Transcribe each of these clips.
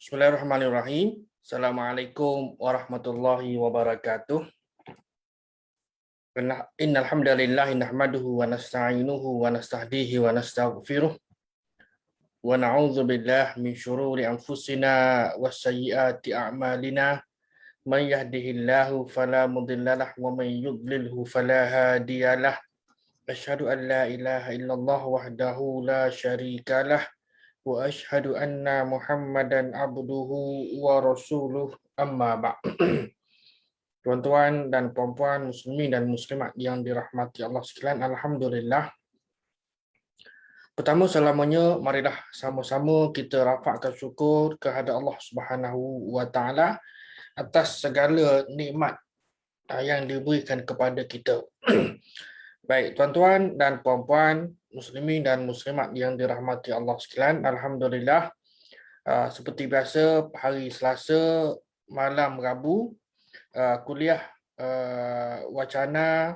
Bismillahirrahmanirrahim. Assalamualaikum warahmatullahi wabarakatuh. Innal hamdalillah nahmaduhu wa nasta'inuhu wa nastahdihi wa nastaghfiruh wa na'udzu billahi min shururi anfusina wa sayyiati a'malina. Man yahdihillahu fala mudhillalah wa man yudlilhu fala hadiyalah. Asyhadu an la ilaha illallah wahdahu la syarikalah wa asyhadu anna Muhammadan abduhu wa rasuluh amma ba'd. Tuan-tuan dan puan-puan muslimin dan muslimat yang dirahmati Allah sekalian, alhamdulillah. Pertama selamanya marilah sama-sama kita rafakkan syukur kehadrat Allah Subhanahu wa taala atas segala nikmat yang diberikan kepada kita. Baik, tuan-tuan dan puan-puan muslimin dan muslimat yang dirahmati Allah sekalian, alhamdulillah, seperti biasa hari Selasa malam Rabu, kuliah wacana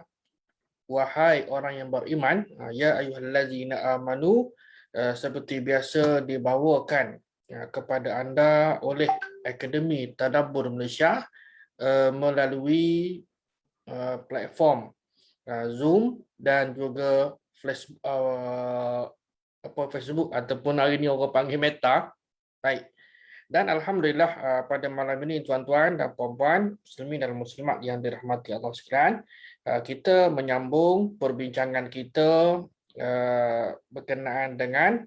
wahai orang yang beriman, ya ayyuhallazina amanu, seperti biasa dibawakan kepada anda oleh Akademi Tadabbur Malaysia melalui platform Zoom dan juga Facebook ataupun hari ini orang panggil Meta. Baik. Dan alhamdulillah pada malam ini tuan-tuan dan puan-puan muslimin dan muslimat yang dirahmati Allah sekalian, kita menyambung perbincangan kita berkenaan dengan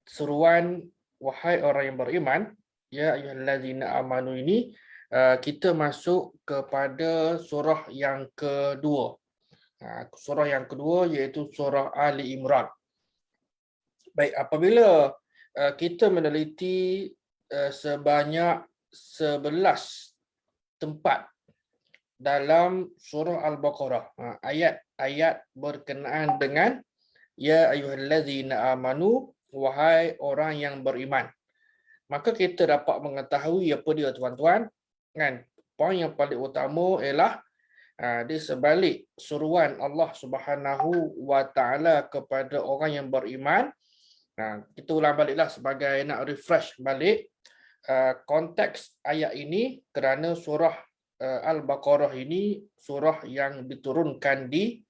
seruan wahai orang yang beriman, ya ayyuhallazina amanu ini. Kita masuk kepada surah yang kedua. Surah yang kedua iaitu surah Ali Imran. Baik, apabila kita meneliti sebanyak 11 tempat dalam surah Al-Baqarah, ayat-ayat berkenaan dengan ya ayyuhallazina amanu, wahai orang yang beriman. Maka kita dapat mengetahui apa dia tuan-tuan, kan? Poin yang paling utama ialah di sebalik suruhan Allah Subhanahu wa taala kepada orang yang beriman. Kita ulang baliklah sebagai nak refresh balik konteks ayat ini, kerana surah Al-Baqarah ini surah yang diturunkan di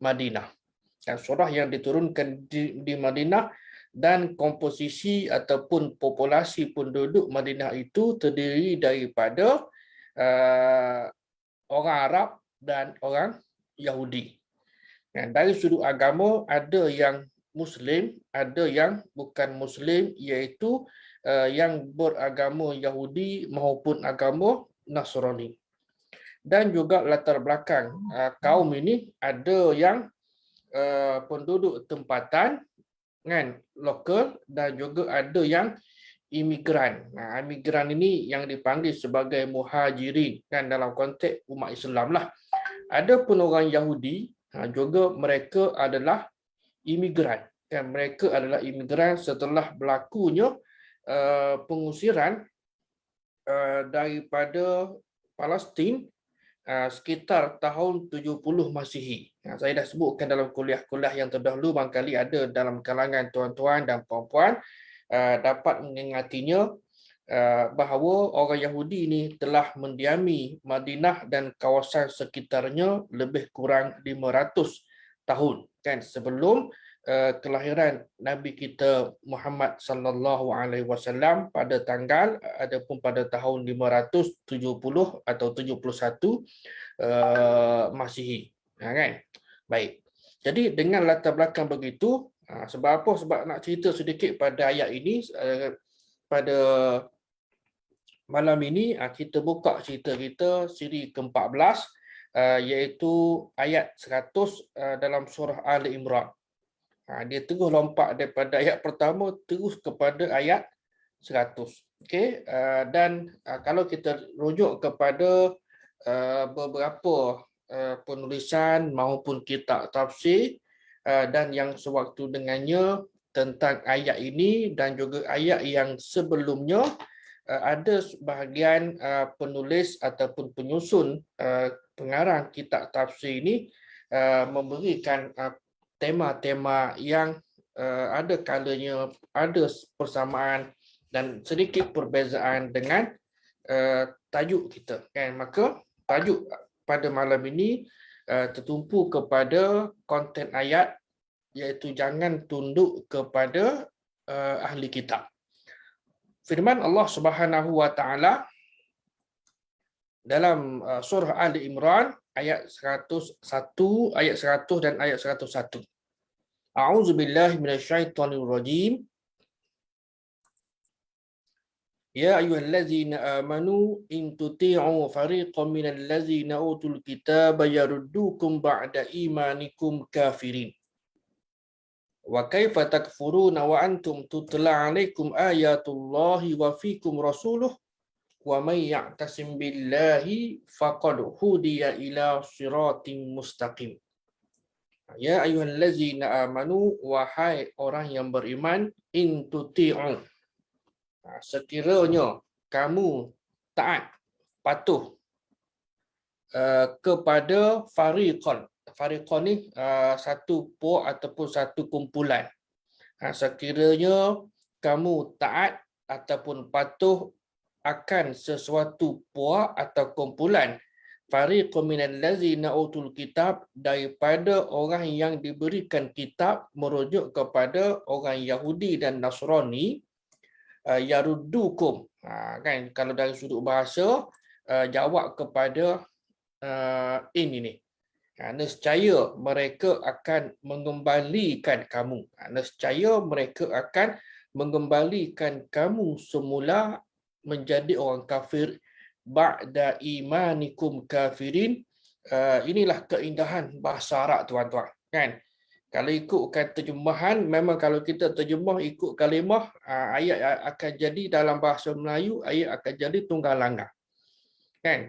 Madinah. Surah yang diturunkan di Madinah, dan komposisi ataupun populasi penduduk Madinah itu terdiri daripada orang Arab dan orang Yahudi. Dari sudut agama ada yang Muslim, ada yang bukan Muslim, iaitu yang beragama Yahudi maupun agama Nasrani. Dan juga latar belakang kaum ini ada yang penduduk tempatan, kan, lokal, dan juga ada yang imigran. Imigran ini yang dipanggil sebagai muhajirin, kan, dalam konteks umat Islam lah. Ada pun orang Yahudi, juga mereka adalah imigran. Dan mereka adalah imigran setelah berlakunya pengusiran daripada Palestin sekitar tahun 70 Masihi. Saya dah sebutkan dalam kuliah-kuliah yang terdahulu, barangkali ada dalam kalangan tuan-tuan dan puan-puan dapat mengingatinya, bahawa orang Yahudi ini telah mendiami Madinah dan kawasan sekitarnya lebih kurang 500 tahun, kan, sebelum kelahiran Nabi kita Muhammad sallallahu alaihi wasallam pada tanggal ataupun pada tahun 570 atau 71 Masihi, kan. Baik. Jadi dengan latar belakang begitu, sebab apa? Sebab nak cerita sedikit pada ayat ini, pada malam ini kita buka cerita kita siri ke-14, iaitu ayat 100 dalam surah Ali Imran. Dia terus lompat daripada ayat pertama terus kepada ayat 100. Okey, dan kalau kita rujuk kepada beberapa penulisan maupun kitab tafsir dan yang sewaktu dengannya tentang ayat ini dan juga ayat yang sebelumnya, ada sebahagian penulis ataupun penyusun pengarang kitab tafsir ini memberikan tema-tema yang ada kalanya ada persamaan, dan sedikit perbezaan dengan tajuk kita, kan? Maka tajuk pada malam ini tertumpu kepada konten ayat, iaitu jangan tunduk kepada ahli kitab. Firman Allah Subhanahu wa taala dalam surah Ali Imran ayat 101, ayat 100 dan ayat 101. A'udzubillahi minasyaitonirrajim. Ya ayyuhallazina amanu in tuti'u fariqan minal ladzina utul kitaba yaruddukum ba'da imanikum kafirin. Wa kaifa takfuruna wa antum tutla 'alaikum ayatullahi wa fikum rasuluh wa may ya'tasim billahi faqad hudiya ila siratim mustaqim. Ya ayyuhallazina amanu, wahai orang yang beriman, in tuti'u, sekiranya kamu taat, patuh kepada fariqan. Fariqan ni satu puak ataupun satu kumpulan. Sekiranya kamu taat ataupun patuh akan sesuatu puak atau kumpulan, fariqun minal ladzina utul kitab, daripada orang yang diberikan kitab, merujuk kepada orang Yahudi dan Nasrani, yaruddukum, kan, kalau dari sudut bahasa jawab kepada ini ni, nescaya mereka akan mengembalikan kamu, nescaya mereka akan mengembalikan kamu semula menjadi orang kafir ba'da imanikum kafirin. Inilah keindahan bahasa Arab, tuan-tuan, kan? Kalau ikutkan terjemahan, memang kalau kita terjemah ikut kalimah, ayat akan jadi dalam bahasa Melayu, ayat akan jadi tunggal langgar, kan?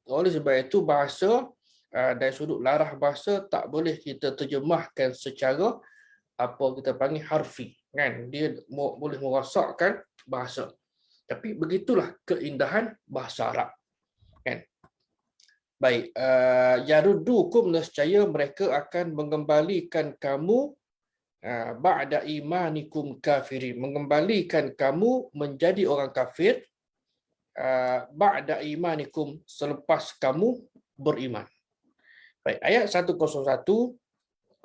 Oleh sebab itu bahasa dari sudut larah bahasa tak boleh kita terjemahkan secara apa kita panggil harfi, kan? Dia boleh merosakkan bahasa. Tapi begitulah keindahan bahasa Arab, kan? Baik, yaruddukum, nescaya mereka akan mengembalikan kamu ba'da imanikum kafirin, mengembalikan kamu menjadi orang kafir, ba'da imanikum, selepas kamu beriman. Baik, ayat 101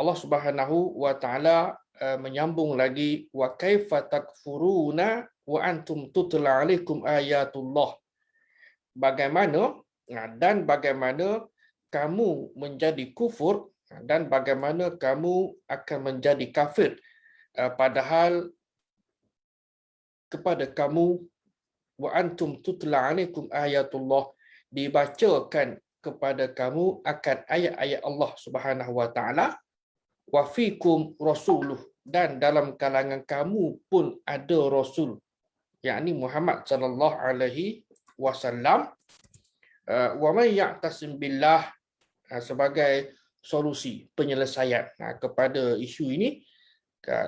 Allah Subhanahu wa taala menyambung lagi, wa kaifa takfuruna wa antum tutla alaikum ayatullah. Bagaimana dan bagaimana kamu menjadi kufur dan bagaimana kamu akan menjadi kafir padahal kepada kamu wa antum tutla alaikum ayatullah, dibacakan kepada kamu akan ayat-ayat Allah Subhanahu wa taala, wa fikum rasuluh, dan dalam kalangan kamu pun ada rasul, yakni Muhammad sallallahu alaihi wasallam. Wa may ya'tasim billah, sebagai solusi penyelesaian kepada isu ini,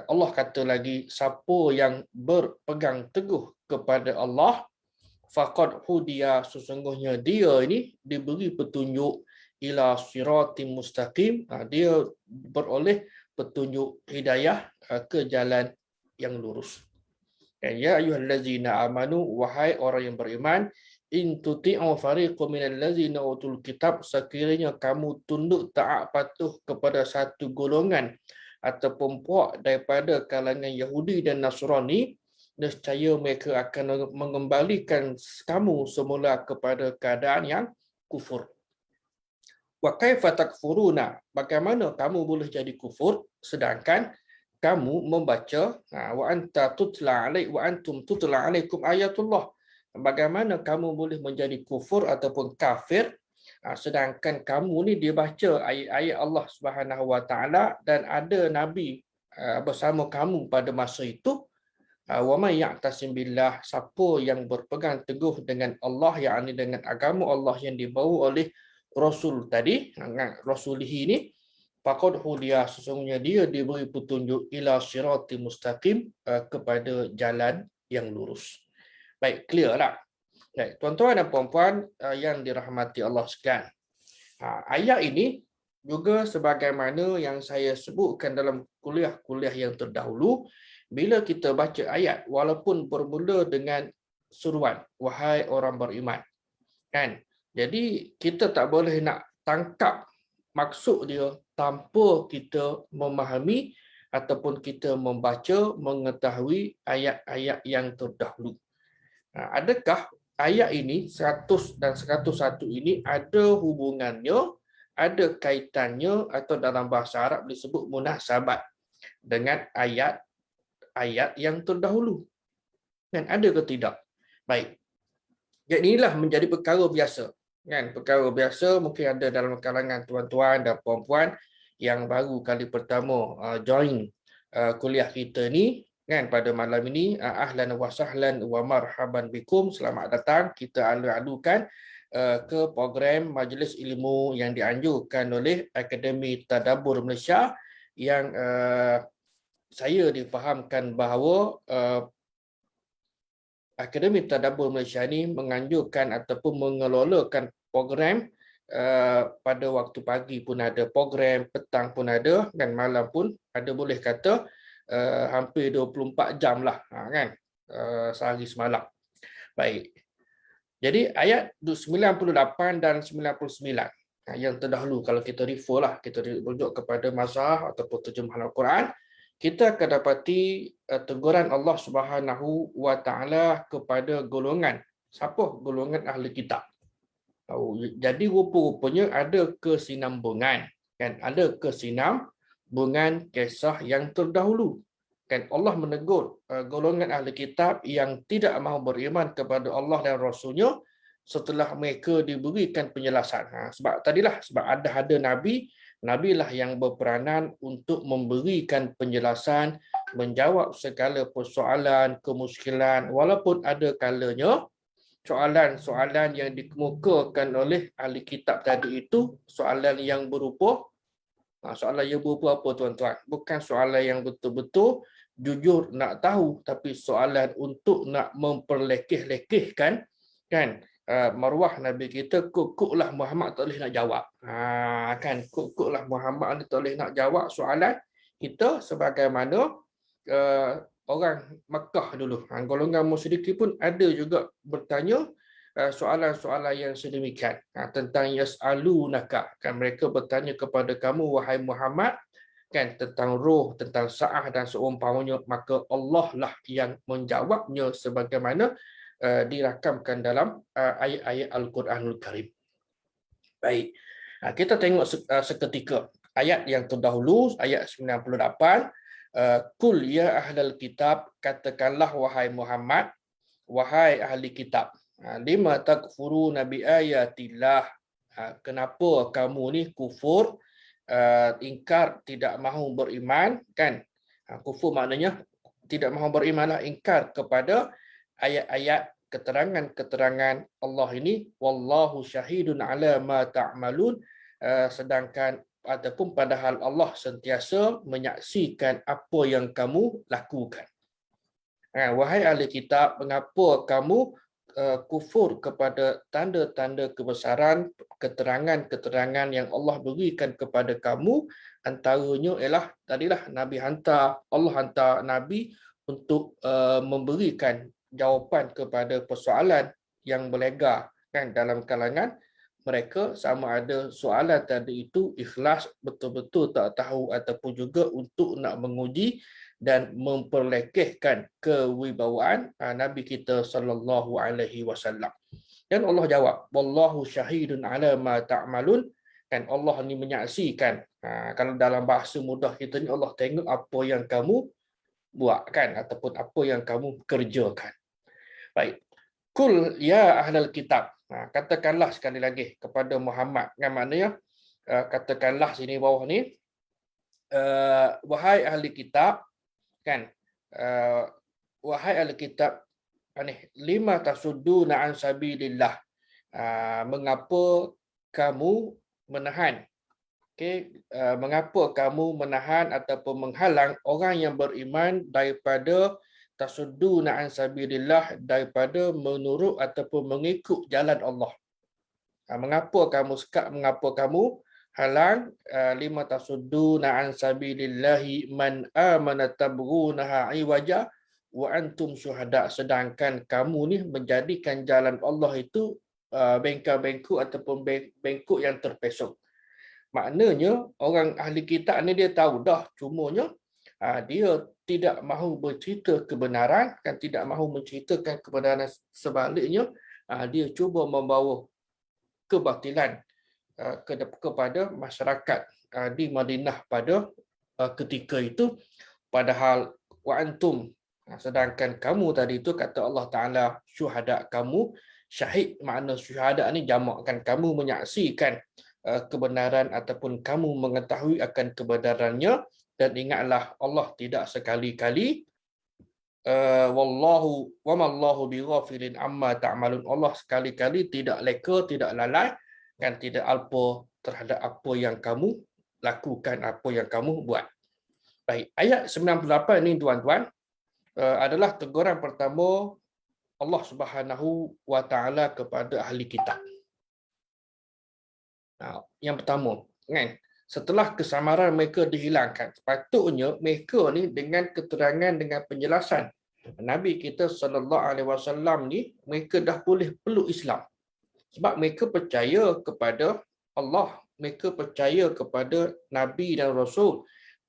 Allah kata lagi, siapa yang berpegang teguh kepada Allah, faqad hudiya, sesungguhnya dia ini diberi petunjuk, ila siratim mustaqim, dia beroleh petunjuk hidayah ke jalan yang lurus. Ya ayyuhallazina amanu, wahai orang yang beriman, in tuti'u fariqan minal ladzina utul kitab, sekiranya kamu tunduk taat patuh kepada satu golongan ataupun puak daripada kalangan Yahudi dan Nasrani, nescaya mereka akan mengembalikan kamu semula kepada keadaan yang kufur. Wa kaifa takfuruna, bagaimana kamu boleh jadi kufur sedangkan kamu membaca wa anta tutla alaik wa antum tutla alaikum ayatullah. Bagaimana kamu boleh menjadi kufur ataupun kafir sedangkan kamu ni dibaca ayat-ayat Allah Subhanahu wa taala dan ada nabi bersama kamu pada masa itu. Wa may ya'tasim billah, siapa yang berpegang teguh dengan Allah, yakni dengan agama Allah yang dibawa oleh Rasul tadi, Rasulihi ini, faqad hudiya, sesungguhnya dia diberi petunjuk, ila siratim mustaqim, kepada jalan yang lurus. Baik, clear lah. Baik, tuan-tuan dan puan-puan yang dirahmati Allah sekalian. Ayat ini juga sebagaimana yang saya sebutkan dalam kuliah-kuliah yang terdahulu, bila kita baca ayat walaupun bermula dengan suruhan, wahai orang beriman, kan? Jadi kita tak boleh nak tangkap maksud dia tanpa kita memahami ataupun kita membaca, mengetahui ayat-ayat yang terdahulu. Adakah ayat ini 100 dan 101 ini ada hubungannya, ada kaitannya atau dalam bahasa Arab disebut munasabat dengan ayat-ayat yang terdahulu? Dan ada ke tidak? Baik. Jadi inilah menjadi perkara biasa. Kan? Perkara biasa mungkin ada dalam kalangan tuan-tuan dan puan-puan yang baru kali pertama join kuliah kita ni, kan, pada malam ini. Ahlan wa sahlan wa marhaban bikum, selamat datang. Kita alu-alukan ke program majlis ilmu yang dianjurkan oleh Akademi Tadabbur Malaysia, yang saya difahamkan bahawa Akademi Tadabbur Malaysia ini menganjurkan ataupun mengelolakan program pada waktu pagi pun ada program, petang pun ada, dan malam pun ada, boleh kata hampir 24 jam lah, kan, sehari semalam. Baik. Jadi ayat 98 dan 99 yang terdahulu, kalau kita refer lah, kita rujuk kepada mazhab ataupun terjemahan Al-Quran, kita akan dapati teguran Allah Subhanahu wa taala kepada golongan. Siapa? Golongan ahli kitab. Jadi rupa-rupanya ada kesinambungan, kan? Ada kesinambungan kisah yang terdahulu. Kan Allah menegur golongan ahli kitab yang tidak mahu beriman kepada Allah dan Rasulnya setelah mereka diberikan penjelasan. Sebab tadilah, sebab ada nabi, nabilah yang berperanan untuk memberikan penjelasan, menjawab segala persoalan, kemuskilan, walaupun ada kalanya soalan-soalan yang dikemukakan oleh ahli kitab tadi itu soalan yang berupa apa, tuan-tuan? Bukan soalan yang betul-betul jujur nak tahu, tapi soalan untuk nak memperlekeh-lekehkan, kan, maruah Nabi kita. Kuk-kuklah Muhammad tak boleh nak jawab. Kan, kuk-kuklah Muhammad tak boleh nak jawab soalan kita sebagaimana orang Makkah dulu. Golongan musyrikin pun ada juga bertanya soalan-soalan yang sedemikian tentang yas'alunaka, kan, mereka bertanya kepada kamu wahai Muhammad, kan, tentang roh, tentang sa'ah dan seumpamanya, maka Allah lah yang menjawabnya sebagaimana dirakamkan dalam ayat-ayat Al-Quranul Karim. Baik. Kita tengok seketika ayat yang terdahulu, ayat 98. Kul ya ahlal kitab, katakanlah wahai Muhammad, wahai ahli kitab, lima takfuruna bi ayatillah, kenapa kamu ni kufur, ingkar, tidak mahu beriman, kan? Kufur maknanya tidak mahu berimanlah, ingkar kepada ayat-ayat, keterangan-keterangan Allah ini. Wallahu syahidun ala ma ta'malun, sedangkan ataupun padahal Allah sentiasa menyaksikan apa yang kamu lakukan. Wahai ahli kitab, mengapa kamu kufur kepada tanda-tanda kebesaran, keterangan-keterangan yang Allah berikan kepada kamu? Antaranya ialah tadilah Nabi hantar, Allah hantar Nabi untuk memberikan jawapan kepada persoalan yang berlega, kan, dalam kalangan mereka, sama ada soalan tadi itu ikhlas, betul-betul tak tahu, ataupun juga untuk nak menguji dan memperlekehkan kewibawaan Nabi kita sallallahu alaihi wasallam. Dan Allah jawab, wallahu syahidun ala ma ta'malun, kan, Allah ni menyaksikan. Kalau dalam bahasa mudah kita ni, Allah tengok apa yang kamu buat, kan, ataupun apa yang kamu kerjakan. Baik. Kul ya ahlal kitab, katakanlah sekali lagi kepada Muhammad, kan, maknanya katakanlah sini bawah ni, wahai ahli kitab, kan, wahai ahli kitab, lima tasudduna an sabilillah, mengapa kamu menahan, mengapa kamu menahan ataupun menghalang orang yang beriman daripada tasudduna an sabilillah, daripada menurut ataupun mengikut jalan Allah. Mengapa kamu sekat, mengapa kamu halang, lima tasudduna an sabilillahi man amana tabghunaha iwaja wa antum syuhada, sedangkan kamu ni menjadikan jalan Allah itu bengkok-bengkok ataupun bengkok yang terpesong. Maknanya orang ahli kitab ni dia tahu dah, cumanya dia tidak mahu bercerita kebenaran, kan, tidak mahu menceritakan kebenaran sebaliknya, dia cuba membawa kebatilan kepada masyarakat di Madinah pada ketika itu, padahal wa antum, sedangkan kamu tadi itu kata Allah Taala syuhada, kamu syahid. Makna syuhada ni jamakkan, kamu menyaksikan kebenaran ataupun kamu mengetahui akan kebenarannya. Dan ingatlah Allah tidak sekali-kali wallahu wamallahu bighafilin amma ta'malun, Allah sekali-kali tidak leka, tidak lalai, kan, tidak alpa terhadap apa yang kamu lakukan, apa yang kamu buat. Baik, ayat 98 ni tuan-tuan adalah teguran pertama Allah Subhanahu wa taala kepada ahli kitab. Yang pertama, kan, setelah kesamaran mereka dihilangkan, sepatutnya mereka ni dengan keterangan, dengan penjelasan Nabi kita sallallahu alaihi wasallam ni, mereka dah boleh peluk Islam. Sebab mereka percaya kepada Allah, mereka percaya kepada Nabi dan Rasul,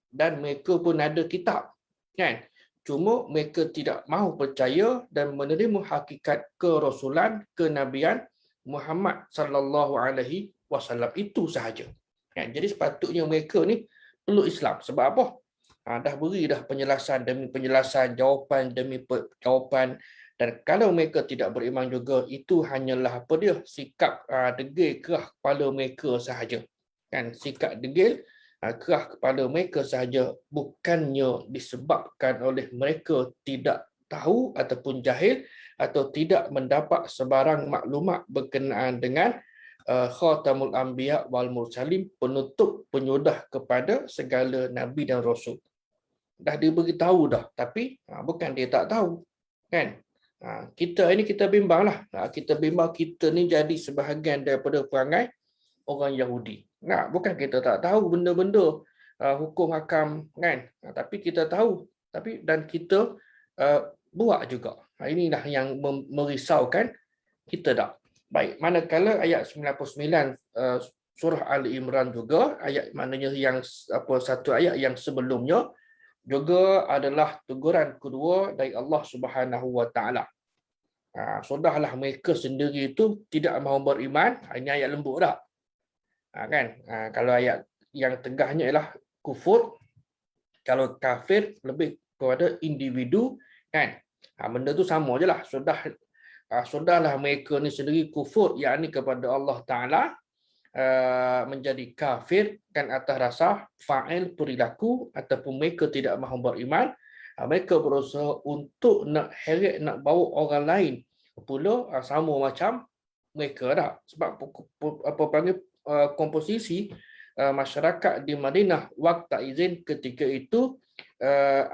dan mereka pun ada kitab, kan? Cuma mereka tidak mahu percaya dan menerima hakikat kerasulan, kenabian Muhammad sallallahu alaihi wasallam, itu sahaja. Kan? Jadi sepatutnya mereka ni peluk Islam. Sebab apa? Dah beri dah penjelasan demi penjelasan, jawapan demi jawapan. Dan kalau mereka tidak beriman juga, itu hanyalah apa dia? Sikap degil kerah kepala mereka sahaja. Kan? Sikap degil kerah kepala mereka sahaja, bukannya disebabkan oleh mereka tidak tahu ataupun jahil atau tidak mendapat sebarang maklumat berkenaan dengan Khatamul Anbiya wal Mursalin, penutup penyudah kepada segala nabi dan rasul. Dah diberitahu dah, tapi bukan dia tak tahu, kan? Kita ini kita bimbanglah. Kita bimbang kita ni jadi sebahagian daripada perangai orang Yahudi. Bukan kita tak tahu benda-benda hukum hakam, kan? Tapi kita tahu, dan kita buat juga. Inilah yang merisaukan kita dah. Baik, manakala ayat 99 surah Ali Imran juga, ayat maknanya yang satu ayat yang sebelumnya juga adalah teguran kedua dari Allah Subhanahu wa taala. Sudahlah mereka sendiri itu tidak mahu beriman. Ini ayat lembut dah. Kan? Kalau ayat yang tegahnya ialah kufur, kalau kafir lebih kepada individu, kan? Benda tu sama je lah. Sudahlah mereka ni sendiri kufur, yakni kepada Allah Ta'ala, menjadi kafir, kan, atas rasa fa'il perilaku, ataupun mereka tidak mahu beriman. Mereka berusaha untuk nak heret, nak bawa orang lain pula sama macam mereka dah. Sebab apa panggil komposisi masyarakat di Madinah waktu izin ketika itu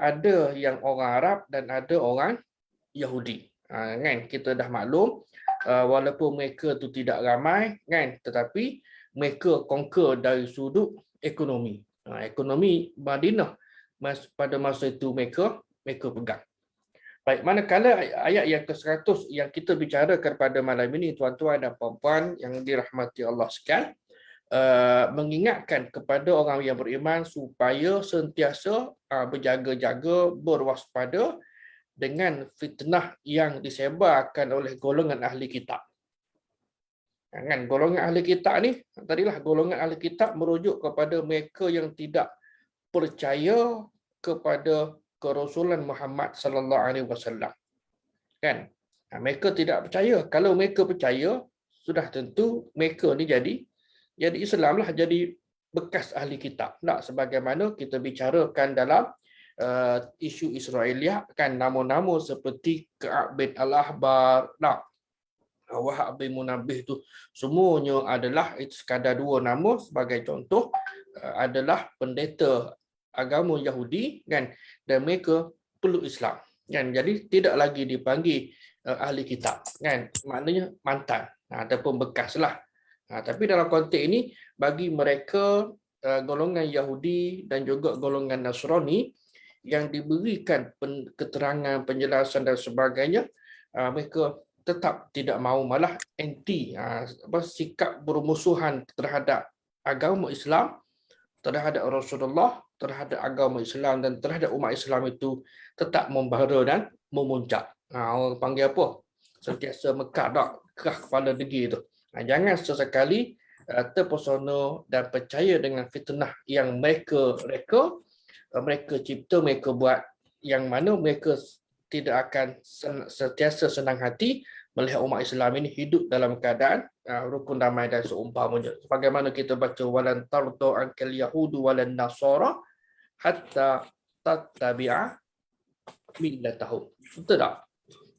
ada yang orang Arab dan ada orang Yahudi. Kan, kita dah maklum, walaupun mereka tu tidak ramai, kan, tetapi mereka conquer dari sudut ekonomi. Ekonomi Madinah pada masa itu mereka pegang. Baik, manakala ayat yang ke-100 yang kita bicarakan pada malam ini, tuan-tuan dan puan-puan yang dirahmati Allah sekalian, mengingatkan kepada orang yang beriman supaya sentiasa berjaga-jaga, berwaspada dengan fitnah yang disebarkan oleh golongan ahli kitab. Kan, golongan ahli kitab ni, tadilah golongan ahli kitab merujuk kepada mereka yang tidak percaya kepada kerasulan Muhammad sallallahu alaihi wasallam. Kan? Mereka tidak percaya. Kalau mereka percaya, sudah tentu mereka ni jadi Islam lah, jadi bekas ahli kitab. Tak sebagaimana kita bicarakan dalam isu Israeliah, kan, nama-nama seperti Ka'ab bin Al-Ahbar, Wahab bin Munabbih tu semuanya adalah itu sekadar dua nama sebagai contoh, adalah pendeta agama Yahudi, kan, dan mereka peluk Islam, kan. Jadi tidak lagi dipanggil ahli kitab, kan, maknanya mantan ataupun bekas lah. Tapi dalam konteks ini, bagi mereka golongan Yahudi dan juga golongan Nasrani yang diberikan keterangan, penjelasan dan sebagainya, mereka tetap tidak mahu, malah anti, sikap bermusuhan terhadap agama Islam, terhadap Rasulullah, terhadap agama Islam dan terhadap umat Islam itu tetap membara dan memuncak. Orang panggil apa? Sentiasa mekadak kerah kepala degi itu. Jangan sesekali terpesona dan percaya dengan fitnah yang mereka reka, mereka cipta, mereka buat, yang mana mereka tidak akan sentiasa senang hati melihat umat Islam ini hidup dalam keadaan rukun damai dan seumpamanya. Bagaimana kita baca walan tardu ankal yahudu walan nasara hatta tattabi'a millatahum. Betul tak?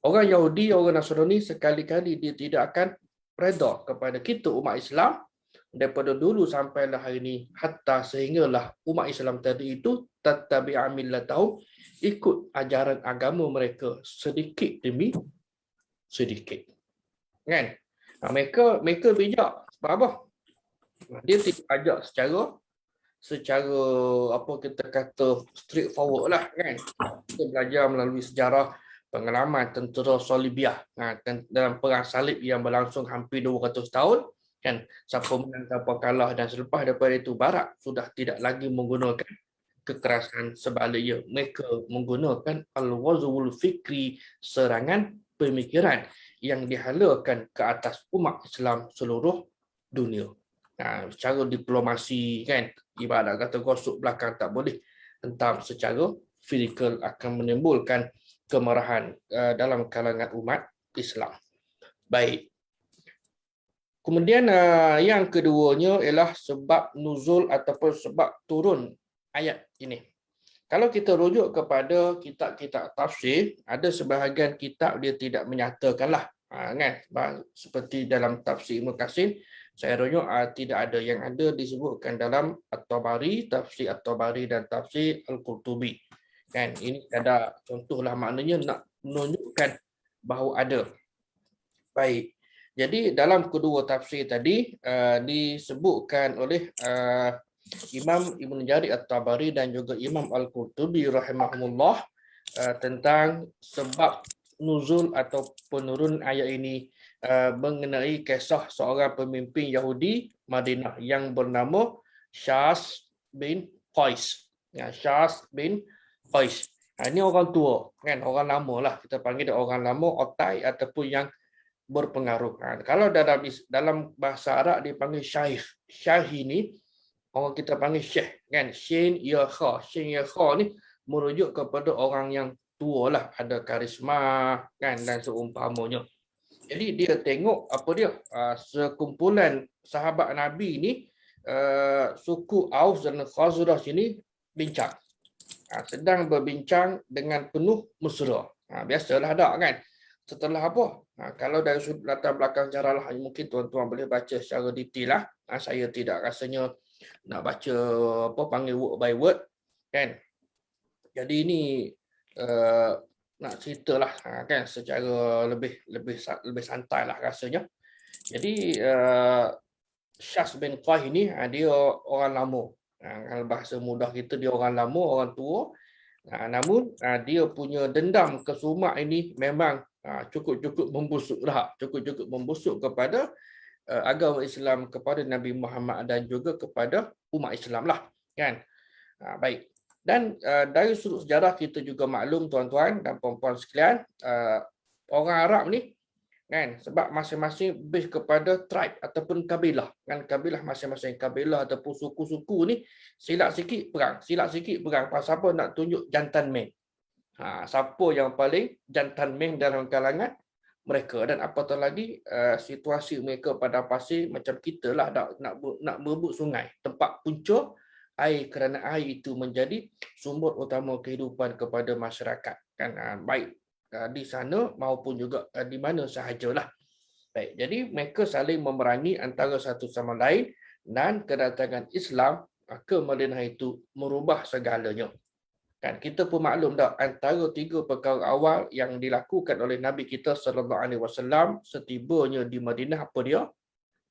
Orang Yahudi, orang Nasrani sekali-kali dia tidak akan reda kepada kita umat Islam daripada dulu sampailah hari ini, hatta sehinggalah umat Islam tadi itu tattabi'a millatahum, ikut ajaran agama mereka sedikit demi sedikit. Kan? Mereka bijak. Sebab apa? Dia tidak ajak secara apa kita kata straightforward lah, kan. Kita belajar melalui sejarah pengalaman tentera Salibiyah dalam perang salib yang berlangsung hampir 200 tahun, kan. Siapa menang, siapa kalah, dan selepas daripada itu Barat sudah tidak lagi menggunakan kekerasan, sebaliknya mereka menggunakan al-ghazwul fikri, serangan pemikiran yang dihalakan ke atas umat Islam seluruh dunia. Secara diplomasi, kan, ibarat kata gosok belakang tak boleh, tentang secara fizikal akan menimbulkan kemarahan dalam kalangan umat Islam. Baik. Kemudian yang keduanya ialah sebab nuzul ataupun sebab turun ayat ini. Kalau kita rujuk kepada kitab-kitab tafsir, ada sebahagian kitab dia tidak menyatakanlah, kan, seperti dalam tafsir Ibnu Katsir, saya rujuk tidak ada, yang ada disebutkan dalam At-Tabari, tafsir At-Tabari dan tafsir Al-Qurtubi. Kan, ini ada contohlah, maknanya nak menunjukkan bahawa ada. Baik. Jadi dalam kedua tafsir tadi disebutkan oleh Imam Ibn Jarir At-Tabari dan juga Imam Al-Qurtubi rahimahumullah tentang sebab nuzul atau penurun ayat ini mengenai kisah seorang pemimpin Yahudi Madinah yang bernama Syas bin Qais. Syas bin Qais. Ini orang tua, kan, orang lama lah, kita panggil dia orang lama, otai ataupun yang berpengaruh. Kalau dalam bahasa Arab dipanggil syaikh. Syaikh ini orang kita panggil syekh, kan, shin ya kha. Shin ya kha ni merujuk kepada orang yang tua lah, ada karisma, kan, dan seumpamanya. Jadi dia tengok apa dia, sekumpulan sahabat Nabi ni, suku Aus dan Khazraj ini bincang, sedang berbincang dengan penuh mesra. Biasalah dak, kan. Setelah apa? Kalau dari sudut latar belakang sejarah lah, mungkin tuan-tuan boleh baca secara detail lah. Saya tidak rasanya nak baca apa panggil word by word, kan. Jadi ini nak ceritalah, kan, secara lebih santai lah rasanya. Jadi Syas bin Qais ini dia orang lama. Kalau bahasa mudah kita, dia orang lama, orang tua. Namun dia punya dendam ke Sumak ini memang cukup-cukup membusuk dah, cukup-cukup membusuk kepada agama Islam, kepada Nabi Muhammad dan juga kepada umat Islam lah, kan. Baik. Dan dari sudut sejarah kita juga maklum, tuan-tuan dan puan-puan sekalian, orang Arab ni, kan, sebab masing-masing lebih kepada tribe ataupun kabilah, kan, kabilah masing-masing kabilah ataupun suku-suku ni silap sikit perang. Pasal apa? Nak tunjuk jantan men. Siapa yang paling jantan men dalam kalangan mereka, dan apatah lagi situasi mereka pada pasir macam kita lah, nak berebut sungai, tempat punca air, kerana air itu menjadi sumber utama kehidupan kepada masyarakat, kan, baik di sana maupun juga di mana sahajalah. Baik, jadi mereka saling memerangi antara satu sama lain, dan kedatangan Islam ke Madinah itu merubah segalanya. Kan, kita pun maklum dah, antara tiga perkara awal yang dilakukan oleh Nabi kita sallallahu alaihi wasallam setibanya di Madinah, apa dia?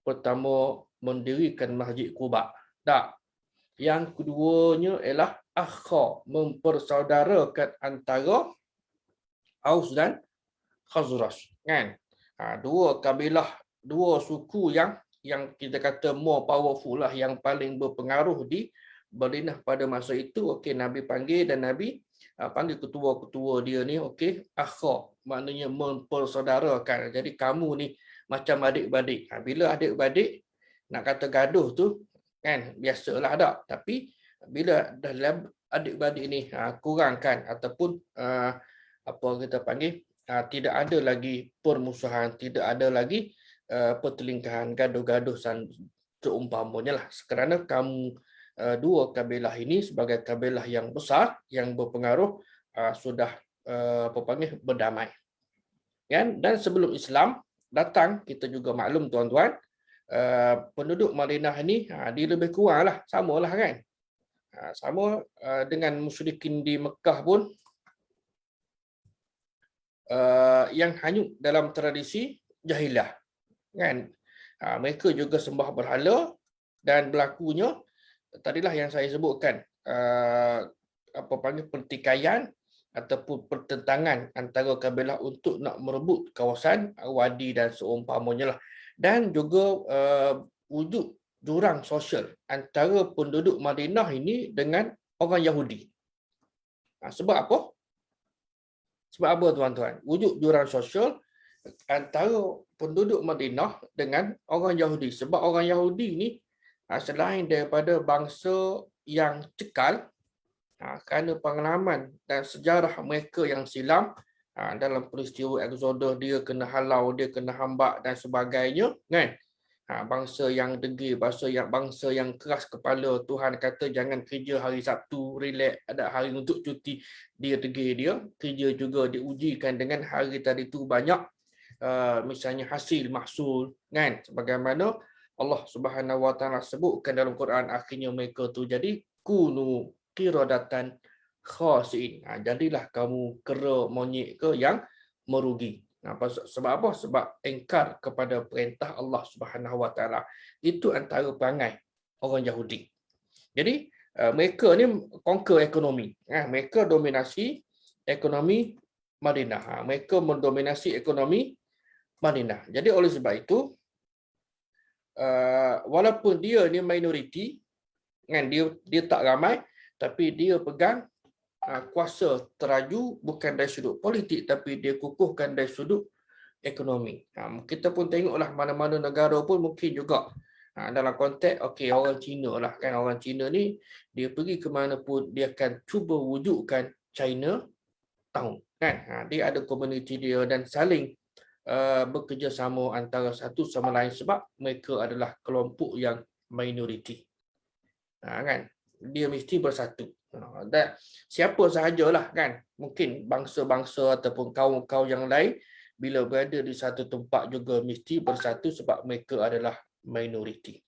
pertama mendirikan Masjid Quba. Tak. Yang keduanya ialah akha, mempersaudarakan antara Aus dan Khazraj, kan? Dua kabilah, dua suku yang kita kata more powerful lah, yang paling berpengaruh di Madinah pada masa itu. Okey, Nabi panggil dan Nabi panggil ketua-ketua dia ni, okey, akha, maknanya mempersaudarakan. Jadi kamu ni macam adik-beradik. Bila adik-beradik nak kata gaduh tu kan biasalah ada, tapi bila dalam adik-beradik ni kurangkan ataupun apa kita panggil tidak ada lagi permusuhan, tidak ada lagi pertelingkahan, gaduh-gaduh seumpamanya lah, kerana kamu dua kabilah ini sebagai kabilah yang besar yang berpengaruh sudah apa panggil berdamai, kan? Dan sebelum Islam datang, kita juga maklum tuan-tuan, penduduk Madinah ni dia lebih kurang lah samalah kan, sama dengan musyrikin di Mekah pun, yang hanyut dalam tradisi jahiliah, kan? Mereka juga sembah berhala, dan berlakunya tadilah yang saya sebutkan, apa panggil pertikaian ataupun pertentangan antara kabilah untuk nak merebut kawasan wadi dan seumpamanya lah. Dan juga wujud jurang sosial antara penduduk Madinah ini dengan orang Yahudi. Sebab apa? Sebab apa tuan-tuan? Wujud jurang sosial antara penduduk Madinah dengan orang Yahudi. Sebab orang Yahudi ni selain daripada bangsa yang cekal, kerana pengalaman dan sejarah mereka yang silam, dalam peristiwa Exodus, dia kena halau, dia kena hambak dan sebagainya, kan? Bangsa yang degil, bangsa yang keras kepala. Tuhan kata jangan kerja hari Sabtu, relax, ada hari untuk cuti, dia degil dia. Kerja juga diujikan dengan hari tadi tu banyak misalnya hasil, mahsul, kan? Sebagaimana Allah Subhanahu Wa Taala sebutkan dalam Quran, akhirnya mereka tu jadi kunu qiradatan khasiin. Jadilah kamu kera monyet ke yang merugi. Sebab apa? Sebab engkar kepada perintah Allah Subhanahu Wa Taala. Itu antara perangai orang Yahudi. Jadi mereka ni conquer ekonomi. Mereka dominasi ekonomi Madinah. Mereka mendominasi ekonomi Madinah. Jadi oleh sebab itu, walaupun dia ni minoriti, kan, dia tak ramai, tapi dia pegang kuasa teraju bukan dari sudut politik, tapi dia kukuhkan dari sudut ekonomi. Kita pun tengoklah mana-mana negara pun mungkin juga dalam konteks, okey, orang Cina lah kan, orang Cina ni dia pergi ke mana pun dia akan cuba wujudkan China Town, kan? Dia ada komuniti dia dan saling bekerjasama antara satu sama lain sebab mereka adalah kelompok yang minoriti, kan? Dia mesti bersatu. Dan siapa sahajalah, kan, mungkin bangsa-bangsa ataupun kaum-kaum yang lain bila berada di satu tempat juga mesti bersatu sebab mereka adalah minoriti.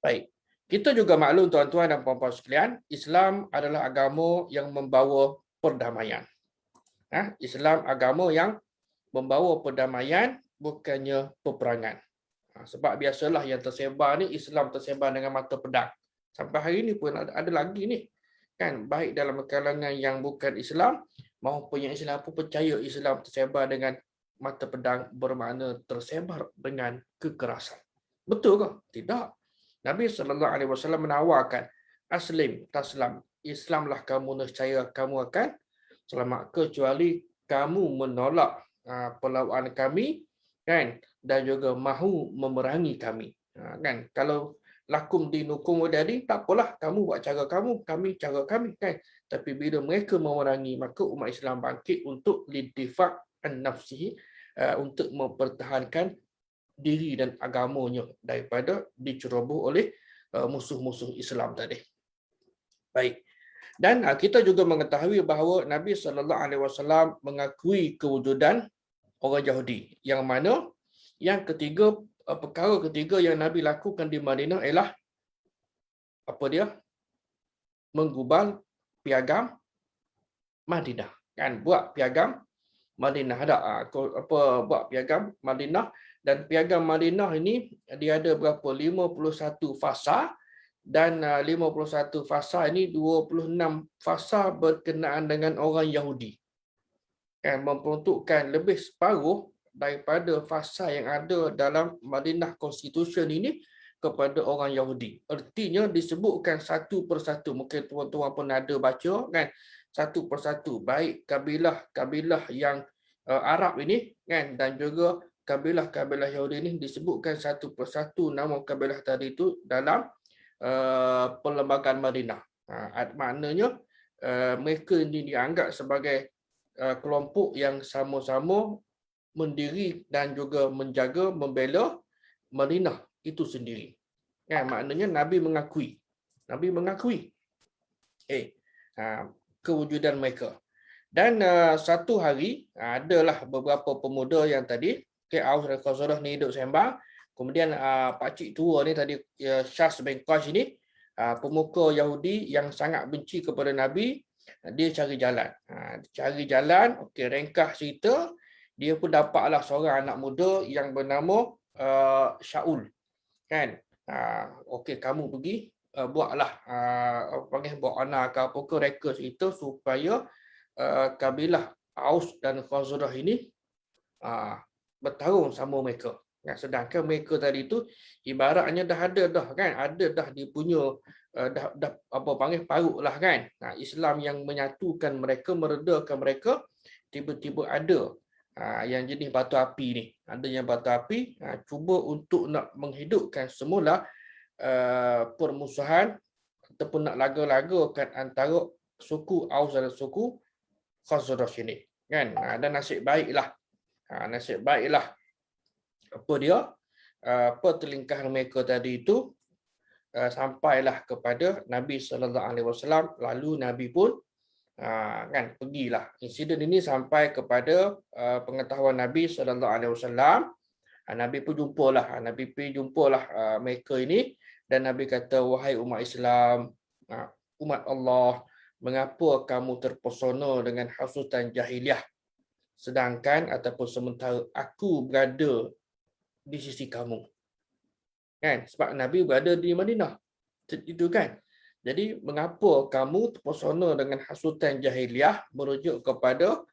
Baik, kita juga maklum tuan-tuan dan puan-puan sekalian, Islam adalah agama yang membawa perdamaian. Islam agama yang membawa perdamaian, bukannya peperangan. Sebab biasalah yang tersebar ni, Islam tersebar dengan mata pedang. Sampai hari ini pun ada lagi ni, kan, baik dalam kalangan yang bukan Islam maupun yang Islam pun percaya Islam tersebar dengan mata pedang, bermakna tersebar dengan kekerasan. Betul ke? Tidak. Nabi SAW menawarkan, aslim taslam, Islamlah kamu, nescaya kamu akan selamat, kecuali kamu menolak perlawanan kami, kan, dan juga mahu memerangi kami, kan. Kalau lakum dinukum waliyadin, tak apalah, kamu buat cara kamu, kami cara kami, kan. Tapi bila mereka memerangi, maka umat Islam bangkit untuk lidifak an-nafsihi, untuk mempertahankan diri dan agamanya daripada diceroboh oleh musuh-musuh Islam tadi. Baik. Dan kita juga mengetahui bahawa Nabi SAW mengakui kewujudan orang Yahudi, yang mana yang ketiga, perkara ketiga yang Nabi lakukan di Madinah ialah apa dia? Menggubal piagam Madinah, kan, buat piagam Madinah, ada apa buat piagam Madinah Dan piagam Madinah ini dia ada berapa? 51 fasa, dan 51 fasa ini 26 fasa berkenaan dengan orang Yahudi. Memperuntukkan lebih separuh daripada fasa yang ada dalam Madinah Constitution ini kepada orang Yahudi. Artinya disebutkan satu persatu. Mungkin tuan-tuan pun ada baca kan, satu persatu, baik kabilah-kabilah yang Arab ini kan, dan juga kabilah-kabilah Yahudi ini disebutkan satu persatu nama kabilah tadi itu dalam perlembagaan Madinah. Maknanya mereka ini dianggap sebagai kelompok yang sama-sama mendiri dan juga menjaga, membela Madinah itu sendiri. Maknanya Nabi mengakui kewujudan mereka. Dan satu hari adalah beberapa pemuda yang tadi Aus dan Khazraj ni hidup sembang. Kemudian pakcik tua ni tadi, Syas bin Qais ini, pemuka Yahudi yang sangat benci kepada Nabi, dia cari jalan. Okey, ringkas cerita, dia pun dapatlah seorang anak muda yang bernama Shaul. Kan? Okey, kamu pergi buatlah buat anak ke apa ke, reka cerita supaya kabilah Aus dan Khazraj ini bertarung sama mereka. Sedangkan mereka tadi itu ibaratnya dah ada dia punya dah apa panggil parut lah kan. Islam yang menyatukan mereka, meredakan mereka, tiba-tiba ada yang jenis batu api ni. Adanya batu api cuba untuk nak menghidupkan semula permusuhan ataupun nak laga-lagakan antara suku Aus dan suku Khazraj ini kan. Dan nasib baiklah pertelingkahan mereka tadi itu sampailah kepada Nabi sallallahu alaihi wasallam. Lalu Nabi pun kan pergilah. Insiden ini sampai kepada pengetahuan Nabi sallallahu alaihi wasallam. Nabi pun jumpalah mereka ini, dan Nabi kata, wahai umat Islam, umat Allah, mengapa kamu terpesona dengan hasutan jahiliah sedangkan ataupun sementara aku berada di sisi kamu? Kan? Sebab Nabi berada di Madinah. Itu kan. Jadi mengapa kamu terpesona dengan hasutan jahiliah, merujuk kepada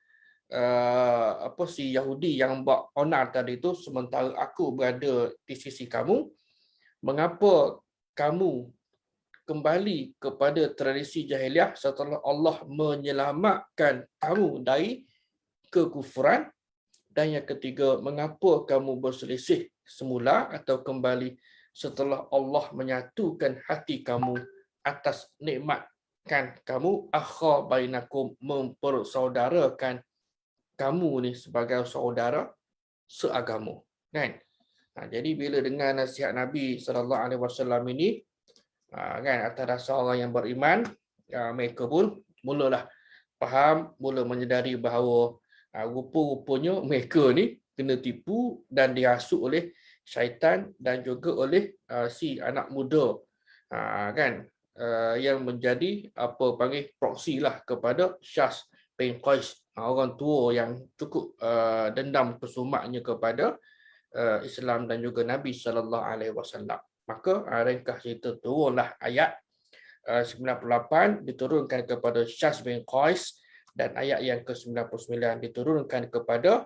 si Yahudi yang buat onar tadi itu, sementara aku berada di sisi kamu? Mengapa kamu kembali kepada tradisi jahiliah setelah Allah menyelamatkan kamu dari kekufuran? Dan yang ketiga, mengapa kamu berselisih semula atau kembali setelah Allah menyatukan hati kamu atas nikmatkan kamu akha bainakum, mempersaudarakan kamu ni sebagai saudara seagama, kan? Jadi bila dengar nasihat Nabi sallallahu alaihi wasallam ini, kan, atas dasar orang yang beriman, mereka pun mulalah faham, mula menyedari bahawa rupa-rupanya mereka ni kena tipu dan dihasut oleh syaitan dan juga oleh si anak muda, kan, yang menjadi proksi lah kepada Syas bin Qais, orang tua yang cukup dendam kesumaknya kepada Islam dan juga Nabi sallallahu alaihi wasallam. Maka ringkas cerita turunlah ayat 98 diturunkan kepada Syas bin Qais, dan ayat yang ke-99 diturunkan kepada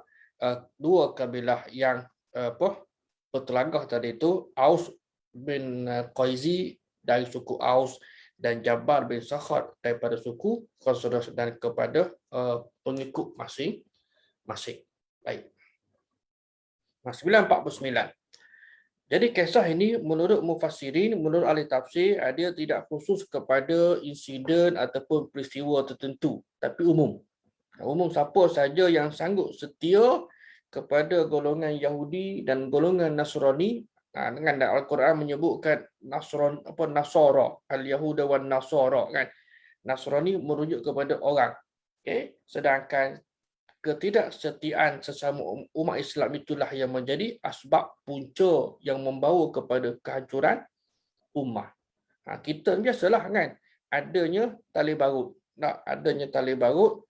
dua kabilah yang bertelagah tadi itu, Aus bin Qaizi dari suku Aus dan Jabbar bin Sakhar daripada suku Khazraj, dan kepada pengikut masing-masing. Baik. 949. Jadi kisah ini menurut mufassirin, menurut ahli tafsir, dia tidak khusus kepada insiden ataupun peristiwa tertentu, tapi umum. Umum siapa saja yang sanggup setia kepada golongan Yahudi dan golongan Nasrani. Dengan Al-Quran menyebutkan Nasara, al-Yahuda wan Nasara, kan. Nasrani merujuk kepada orang. Okay? Sedangkan ketidaksetiaan sesama umat Islam itulah yang menjadi asbab punca yang membawa kepada kehancuran ummah. Kita biasalah kan, adanya tali barut. Adanya tali barut,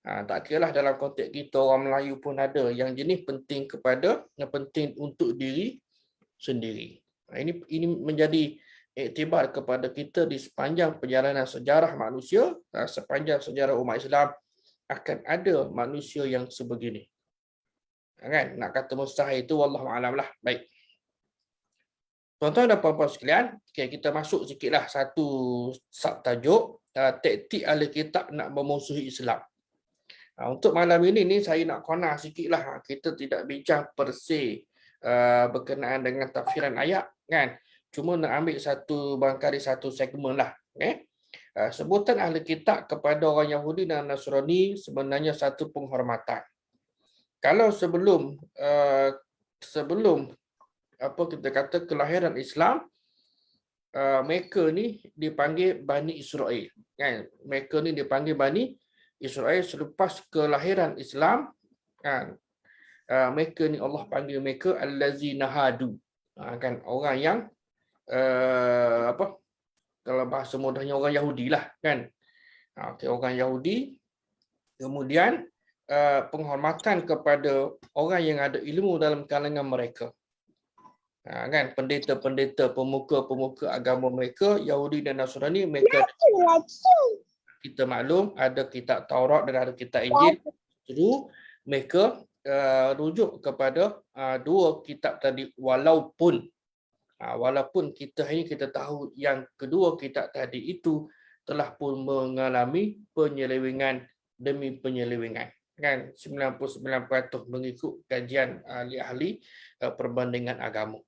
Tak kira lah dalam konteks kita orang Melayu pun ada yang jenis penting untuk diri sendiri. Ini menjadi iktibar kepada kita di sepanjang perjalanan sejarah manusia, sepanjang sejarah umat Islam akan ada manusia yang sebegini. Kan? Nak kata mustahil itu wallahu alam lah. Baik. Tuan-tuan dan puan-puan sekalian, okay, kita masuk sikitlah satu subtajuk, taktik ahli kitab nak memusuhi Islam. Untuk malam ini saya nak corner sikitlah. Kita tidak bincang per se berkenaan dengan tafsiran ayat, kan? Cuma nak ambil barangkali satu segmen lah. Sebutan ahli kitab kepada orang Yahudi dan Nasrani sebenarnya satu penghormatan. Kalau sebelum apa kita kata kelahiran Islam, mereka ni dipanggil Bani Israel, kan? Mereka ni dipanggil Bani Israel. Selepas kelahiran Islam, kan, mereka ni Allah panggil mereka allazina hadu, kan, orang yang apa, kalau bahasa mudahnya orang Yahudi lah, kan. Okay, orang Yahudi. Kemudian penghormatan kepada orang yang ada ilmu dalam kalangan mereka, kan, pendeta-pendeta, pemuka-pemuka agama mereka, Yahudi dan Nasrani. Mereka, kita maklum, ada kitab Taurat dan ada kitab Injil. Jadi mereka rujuk kepada dua kitab tadi, walaupun kita ini kita tahu yang kedua kitab tadi itu telah pun mengalami penyelewengan demi penyelewengan, kan, 99% mengikut kajian ahli-ahli perbandingan agama.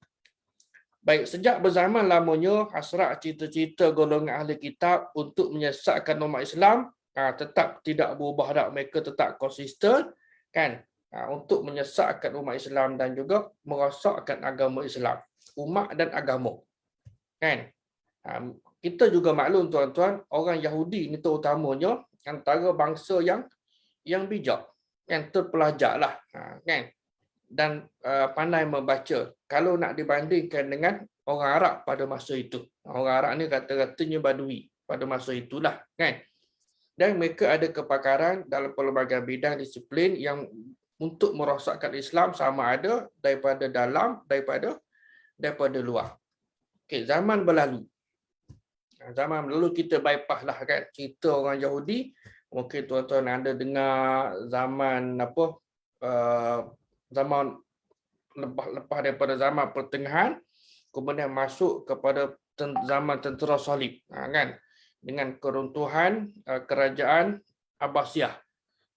Baik, sejak berzaman lamanya hasrat cita-cita golongan ahli kitab untuk menyesatkan umat Islam tetap tidak berubah dak. Mereka tetap konsisten, kan, untuk menyesatkan umat Islam dan juga merosakkan agama Islam, umat dan agama, kan. Kita juga maklum tuan-tuan, orang Yahudi ini terutamanya antara bangsa yang bijak, yang terpelajar lah, kan, dan pandai membaca. Kalau nak dibandingkan dengan orang Arab pada masa itu, orang Arab ni kata-katanya Badui pada masa itulah, kan. Dan mereka ada kepakaran dalam pelbagai bidang disiplin yang untuk merosakkan Islam, sama ada daripada dalam daripada luar. Okay, zaman berlalu. Zaman berlalu kita bypass lah, kan, cerita orang Yahudi. Mungkin tuan-tuan anda dengar zaman zaman lepas daripada zaman pertengahan, kemudian masuk kepada zaman tentera salib, kan, dengan keruntuhan kerajaan Abbasiyah,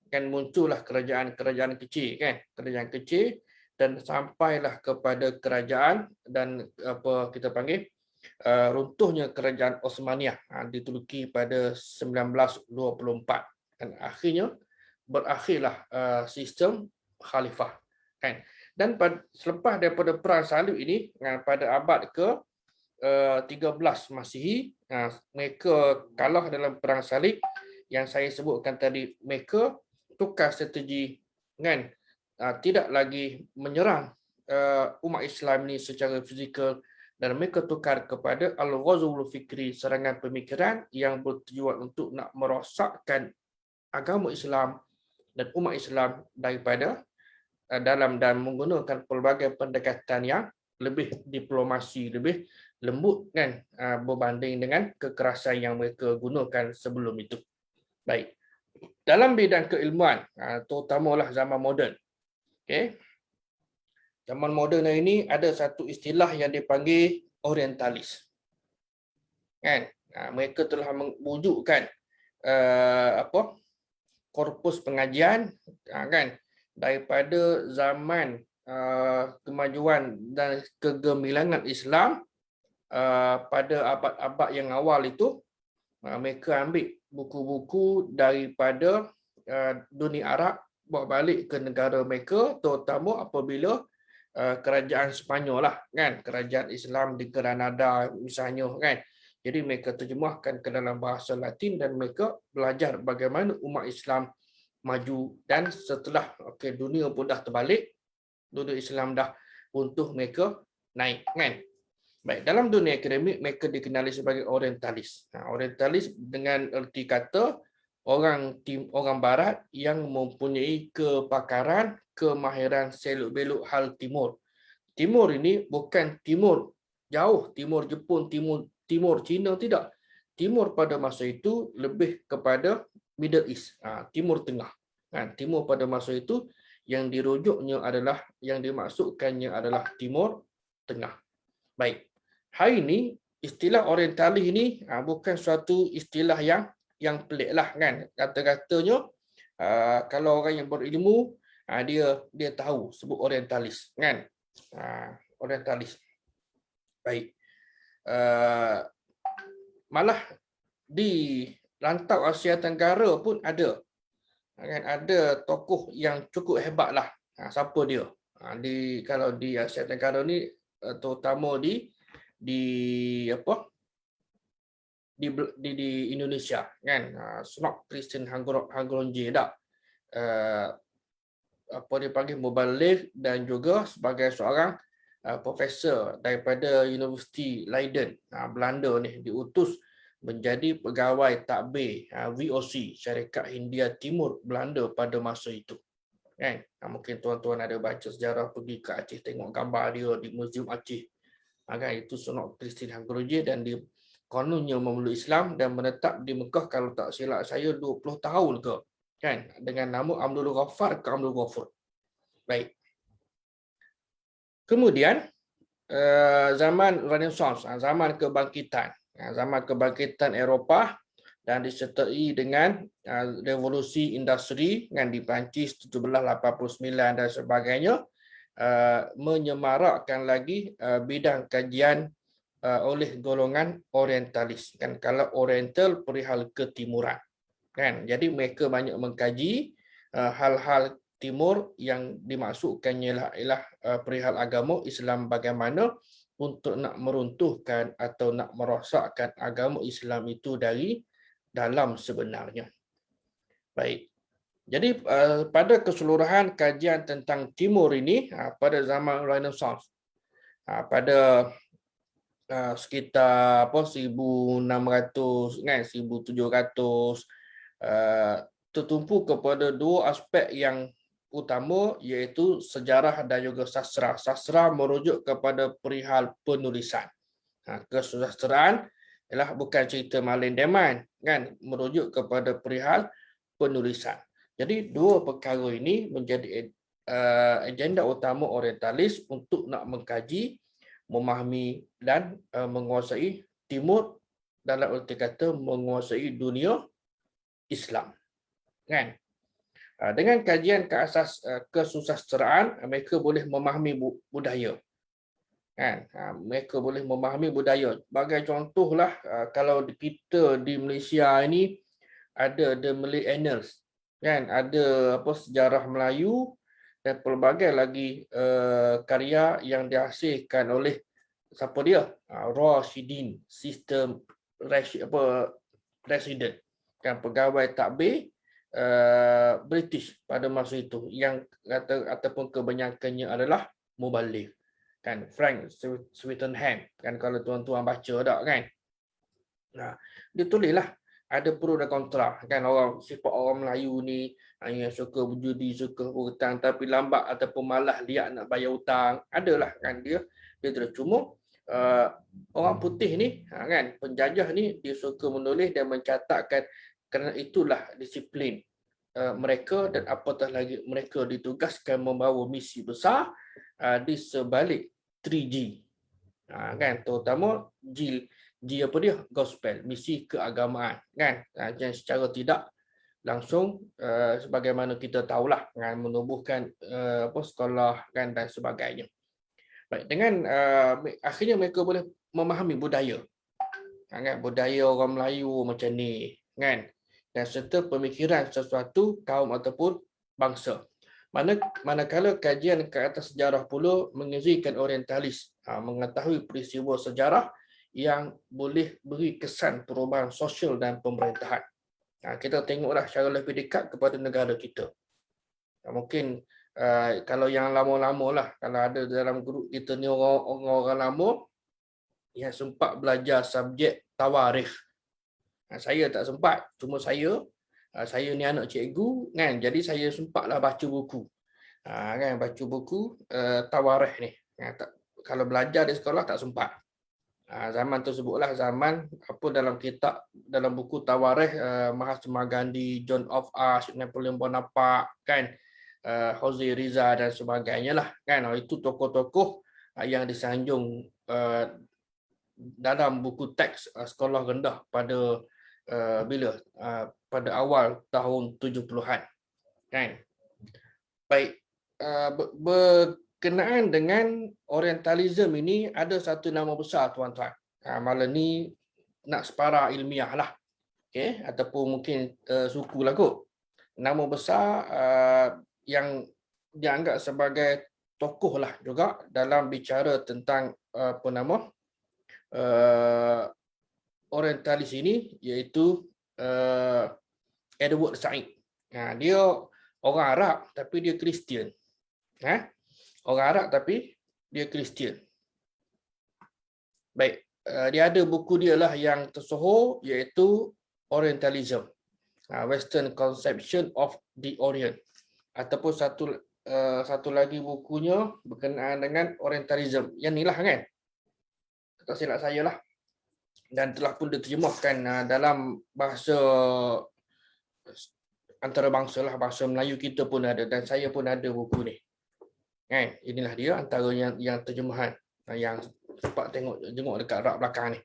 kan, muncullah kerajaan kecil, kan, kerajaan kecil, dan sampailah kepada kerajaan dan apa kita panggil runtuhnya kerajaan Osmaniyah di Turki pada 1924, dan akhirnya berakhirlah sistem khalifah, kan. Dan selepas daripada perang salib ini, pada abad ke-13 Masihi, mereka kalah dalam perang salib yang saya sebutkan tadi. Mereka tukar strategi, kan, tidak lagi menyerang umat Islam ini secara fizikal, dan mereka tukar kepada al-ghazwul fikri, serangan pemikiran yang bertujuan untuk nak merosakkan agama Islam dan umat Islam daripada dalam, dan menggunakan pelbagai pendekatan yang lebih diplomasi, lebih lembut, kan, berbanding dengan kekerasan yang mereka gunakan sebelum itu. Baik. Dalam bidang keilmuan, terutamalah zaman moden. Okay. Zaman moden ini ada satu istilah yang dipanggil orientalis. Kan? Mereka telah mewujudkan korpus pengajian, kan, daripada zaman kemajuan dan kegemilangan Islam pada abad-abad yang awal itu. Mereka ambil buku-buku daripada dunia Arab, bawa balik ke negara mereka, terutama apabila kerajaan Sepanyol lah, kan, kerajaan Islam di Granada misalnya, kan. Jadi mereka terjemahkan ke dalam bahasa Latin dan mereka belajar bagaimana umat Islam maju. Dan setelah dunia pun dah terbalik, dunia Islam dah runtuh, mereka naik, kan. Baik, dalam dunia akademik mereka dikenali sebagai orientalis. Orientalis dengan erti kata orang barat yang mempunyai kepakaran, kemahiran seluk-beluk hal timur. Timur ini bukan timur jauh, timur Jepun, timur Cina, tidak. Timur pada masa itu lebih kepada Middle East, Timur Tengah. Timur pada masa itu yang dirujuknya adalah, yang dimaksudkannya adalah Timur Tengah. Baik. Hari ini istilah orientalis ini bukan suatu istilah yang pelik lah kan. Kata-katanya kalau orang yang berilmu dia tahu sebut orientalis kan. Orientalis. Baik. Malah di rantau Asia Tenggara pun ada. Kan ada tokoh yang cukup hebat lah. Siapa dia? Kalau di Asia Tenggara ni terutama di apa? Di Indonesia kan. Snok Christian Hangronje dak. Apa dipanggil mubaligh dan juga sebagai seorang profesor daripada Universiti Leiden, Belanda ni, diutus menjadi pegawai takbir VOC, Syarikat Hindia Timur Belanda pada masa itu. Kan? Mungkin tuan-tuan ada baca sejarah, pergi ke Aceh tengok gambar dia di Museum Aceh. Kan? Itu Sunok Christine Hanggroje dan dia kononnya memeluk Islam dan menetap di Mekah kalau tak silap saya 20 tahun ke. Kan? Dengan nama Abdul Ghaffar ke Abdul Ghafur. Baik. Kemudian zaman Renaissance, zaman kebangkitan. Zaman kebangkitan Eropah dan disertai dengan revolusi industri yang di Perancis 1789 dan sebagainya, menyemarakkan lagi bidang kajian oleh golongan orientalis. Kan, kalau oriental perihal ketimuran. Kan, jadi mereka banyak mengkaji hal-hal timur yang dimaksudkannya ialah perihal agama Islam, bagaimana untuk nak meruntuhkan atau nak merosakkan agama Islam itu dari dalam sebenarnya. Baik. Jadi pada keseluruhan kajian tentang timur ini pada zaman Renaissance, pada sekitar 1600 kan, 1700, tertumpu kepada dua aspek yang utama, iaitu sejarah dan juga sastra. Sastra merujuk kepada perihal penulisan. Kesusastraan ialah bukan cerita Malin Deman, kan, merujuk kepada perihal penulisan. Jadi dua perkara ini menjadi agenda utama orientalis untuk nak mengkaji, memahami dan menguasai timur, dalam erti kata menguasai dunia Islam. Kan? Dengan kajian ke asas kesusastraan, mereka boleh memahami budaya. Kan? Mereka boleh memahami budaya. Sebagai contohlah, kalau kita di Malaysia ini ada The Malay Annals, kan? Ada sejarah Melayu dan pelbagai lagi karya yang dihasilkan oleh siapa dia? Rashidin, sistem resident, kan, pegawai takbir British pada masa itu yang ataupun kebanyakannya adalah mubaligh, kan, Frank Swettenham, kan, kalau tuan-tuan baca tak kan. Dia tulislah ada pro dan kontra, kan, sifat orang Melayu ni yang suka berjudi, suka hutang tapi lambat ataupun malah liat nak bayar hutang, adalah kan dia terus. Cuma orang putih ni, kan, penjajah ni, dia suka menulis dan mencatatkan, kerana itulah disiplin mereka, dan apatah lagi mereka ditugaskan membawa misi besar di sebalik 3G, kan, terutama G apa dia, gospel, misi keagamaan, kan, yang secara tidak langsung sebagaimana kita tahulah, kan, menubuhkan sekolah, kan, dan sebagainya. Baik, dengan akhirnya mereka boleh memahami budaya, kan, budaya orang Melayu macam ni, kan, dan serta pemikiran sesuatu kaum ataupun bangsa. Manakala kajian ke atas sejarah pula mengizinkan orientalis mengetahui peristiwa sejarah yang boleh beri kesan perubahan sosial dan pemerintahan. Kita tengoklah secara lebih dekat kepada negara kita. Mungkin kalau yang lama-lama lah, kalau ada dalam grup kita ni orang-orang lama yang sempat belajar subjek tawarikh. Saya tak sempat, cuma saya Saya ni anak cikgu kan, jadi saya sempatlah baca buku. Kan baca buku tawarikh ni. Kalau belajar di sekolah tak sempat. Zaman tersebutlah zaman apa dalam buku tawarikh Mahatma Gandhi, John of Arc, Napoleon Bonaparte kan, Jose Rizal dan sebagainya lah kan. Itu tokoh-tokoh yang disanjung dalam buku teks sekolah rendah pada pada awal tahun 70-an kan. Baik, berkenaan dengan orientalism ini ada satu nama besar tuan-tuan. Malam ni nak separa ilmiah lah, okay? Ataupun mungkin suku lah kot. Nama besar yang dianggap sebagai tokoh lah juga dalam bicara tentang orientalis ini, iaitu Edward Said. Dia orang Arab tapi dia Kristian. Orang Arab tapi dia Kristian. Baik, dia ada buku dia lah yang tersohor, iaitu Orientalism, Western Conception of the Orient. Ataupun satu lagi bukunya berkenaan dengan Orientalism. Yang ni lah kan, tak silap saya lah. Dan telah pun diterjemahkan dalam bahasa antarabangsa lah, bahasa Melayu kita pun ada, dan saya pun ada buku ni. Kan? Inilah dia antara yang terjemahan yang sempat tengok dekat rak belakang ni.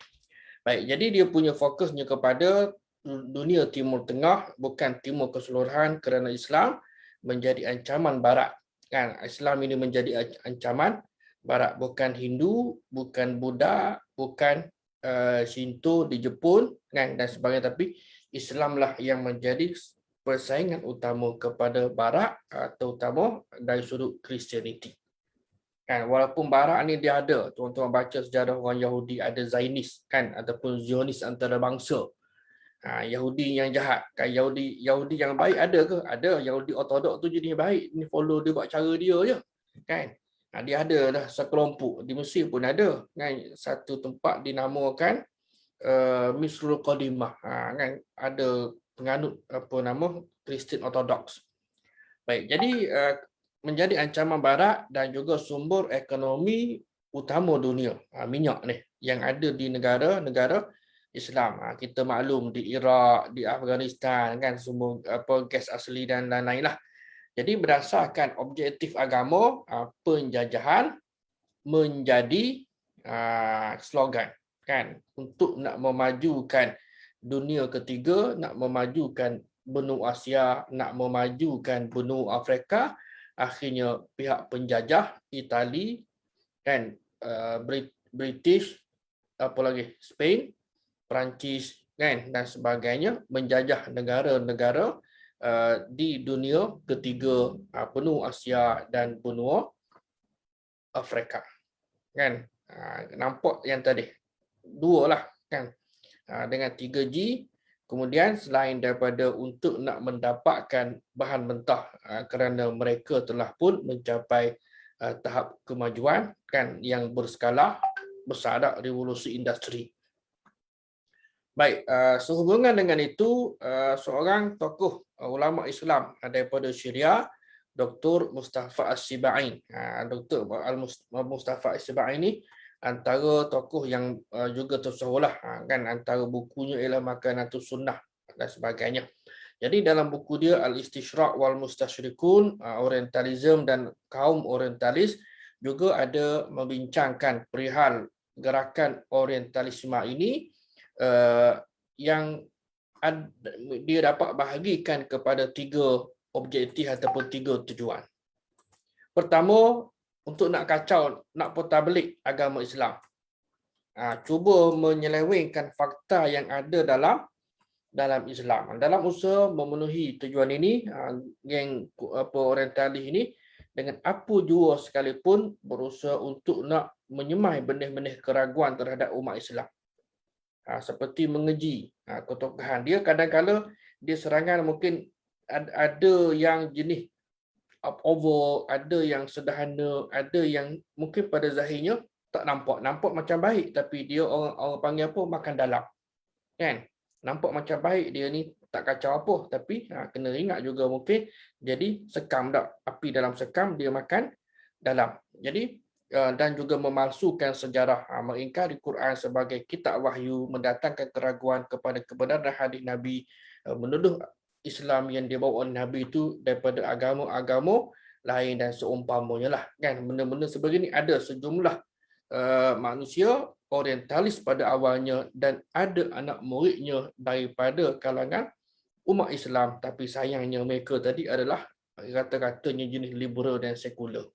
Baik, jadi dia punya fokusnya kepada dunia Timur Tengah, bukan Timur keseluruhan, kerana Islam menjadi ancaman Barat. Kan? Islam ini menjadi ancaman Barat, bukan Hindu, bukan Buddha, bukan Shinto di Jepun kan, dan sebagainya, tapi Islamlah yang menjadi persaingan utama kepada Barat, terutama dari sudut Kristianiti. Kan, walaupun Barat ni dia ada, tuan-tuan baca sejarah orang Yahudi, ada Zionis kan, ataupun Zionis antarabangsa. Yahudi yang jahat, kan, Yahudi yang baik ada ke? Ada. Yahudi ortodok tu jenis baik, ni follow dia buat cara dia je. Kan? Dia ada dah sekelompok, di Mesir pun ada kan, satu tempat dinamakan Misrul Qadimah, kan, ada penganut Kristian Ortodoks. Baik, jadi menjadi ancaman Barat dan juga sumber ekonomi utama dunia, minyak ni yang ada di negara-negara Islam. Kita maklum di Iraq, di Afghanistan kan, sumber gas asli dan lain-lain lah. Jadi berdasarkan objektif agama, penjajahan menjadi slogan kan, untuk nak memajukan dunia ketiga, nak memajukan benua Asia, nak memajukan benua Afrika. Akhirnya pihak penjajah Itali kan, British, apa lagi, Spain, Perancis kan, dan sebagainya, menjajah negara-negara di dunia ketiga, benua Asia dan benua Afrika kan. Nampak yang tadi dua lah kan, dengan 3G. Kemudian selain daripada untuk nak mendapatkan bahan mentah, kerana mereka telah pun mencapai tahap kemajuan kan yang berskala besar, revolusi industri. Baik, sehubungan dengan itu, seorang tokoh ulama Islam daripada Syria, Dr. Mustafa As-Sibai. Dr. Mustafa As-Sibai ini antara tokoh yang juga tersohor lah kan, antara bukunya ialah Makanatus Sunnah dan sebagainya. Jadi dalam buku dia Al-Istishraq wal Mustasyrikun, Orientalism dan kaum Orientalis, juga ada membincangkan perihal gerakan Orientalisme ini yang dia dapat bahagikan kepada 3 objektif ataupun 3 tujuan. Pertama, untuk nak kacau, nak potablik agama Islam. Cuba menyelewengkan fakta yang ada dalam Islam. Dalam usaha memenuhi tujuan ini, geng Orientalis ini dengan apa jua sekalipun berusaha untuk nak menyemai benih-benih keraguan terhadap umat Islam. Seperti mengeji ketokohan dia, kadang-kala dia serangan mungkin ada yang jenis over, ada yang sederhana, ada yang mungkin pada zahirnya tak nampak macam baik, tapi dia orang panggil apa, makan dalam kan. nampak macam baik dia ni, tak kacau apa, tapi kena ingat juga mungkin jadi sekam tak, api dalam sekam dia makan dalam. Jadi dan juga memalsukan sejarah, mengingkari Quran sebagai kitab wahyu, mendatangkan keraguan kepada kebenaran hadis Nabi, menuduh Islam yang dibawa oleh Nabi itu daripada agama-agama lain dan seumpamanya lah, kan. Benda-benda sebegini ada sejumlah manusia orientalis pada awalnya dan ada anak muridnya daripada kalangan umat Islam, tapi sayangnya mereka tadi adalah kata-katanya jenis liberal dan sekular.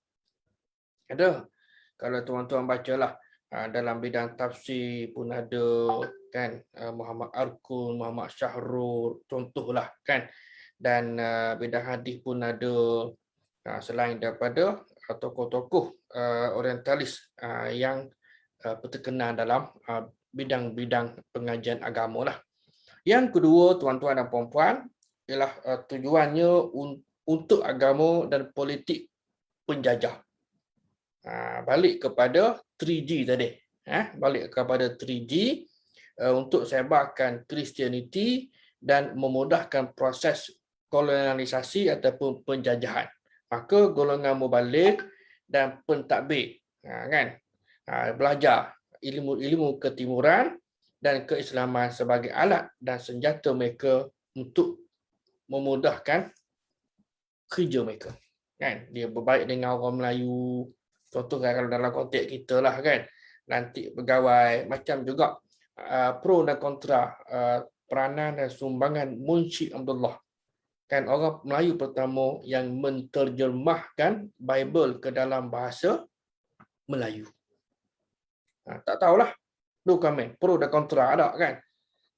Ada, kalau tuan-tuan bacalah dalam bidang tafsir pun ada, kan, Muhammad Arkun, Muhammad Syahrul contohlah, kan, dan bidang hadis pun ada, selain daripada tokoh-tokoh orientalis yang terkenal dalam bidang-bidang pengajian agama lah. Yang kedua, tuan-tuan dan puan-puan, ialah tujuannya untuk agama dan politik penjajah. Balik kepada 3G tadi. Balik kepada 3G untuk sebarkan Kristianiti dan memudahkan proses kolonialisasi ataupun penjajahan. Maka golongan mubalik dan pentadbir, kan, belajar ilmu-ilmu ketimuran dan keislaman sebagai alat dan senjata mereka untuk memudahkan kerja mereka, kan. Dia berbaik dengan orang Melayu, contoh kalau dalam konteks kita lah, kan, nanti pegawai, macam juga pro dan kontra peranan dan sumbangan Munshi Abdullah, kan, orang Melayu pertama yang menterjemahkan Bible ke dalam bahasa Melayu. Tak tahulah, tu komen pro dan kontra ada, kan.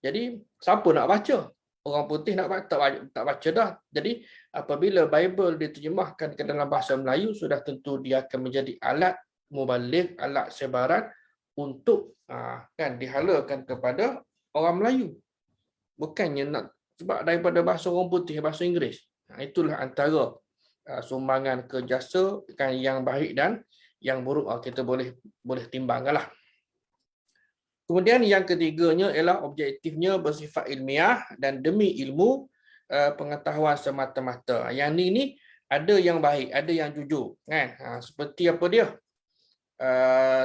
Jadi siapa nak baca? Orang putih tak baca dah. Jadi apabila Bible diterjemahkan ke dalam bahasa Melayu, sudah tentu dia akan menjadi alat mubalik, alat sebaran untuk kan dihalalkan kepada orang Melayu. Bukannya nak sebab daripada bahasa orang putih, bahasa Inggeris. Itulah antara sumbangan kerjasa, kan, yang baik dan yang buruk kita boleh timbangkanlah. Kemudian yang ketiganya ialah objektifnya bersifat ilmiah dan demi ilmu pengetahuan semata-mata. Yang ni ada yang baik, ada yang jujur, kan. Seperti apa dia?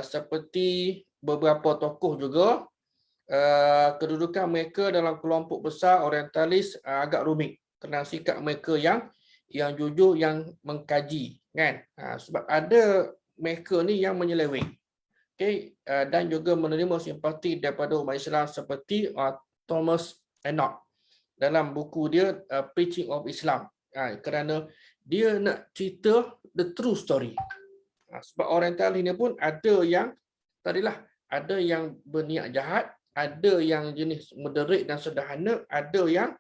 Seperti beberapa tokoh juga, kedudukan mereka dalam kelompok besar orientalis agak rumit kerana sikap mereka yang jujur, yang mengkaji, kan. Sebab ada mereka ni yang menyeleweng. Okay, dan juga menerima simpati daripada umat Islam seperti Thomas Enoch dalam buku dia Preaching of Islam, kerana dia nak cerita the true story. Sebab orientalis ini pun ada yang tadilah, ada yang berniat jahat, ada yang jenis moderate dan sederhana, ada yang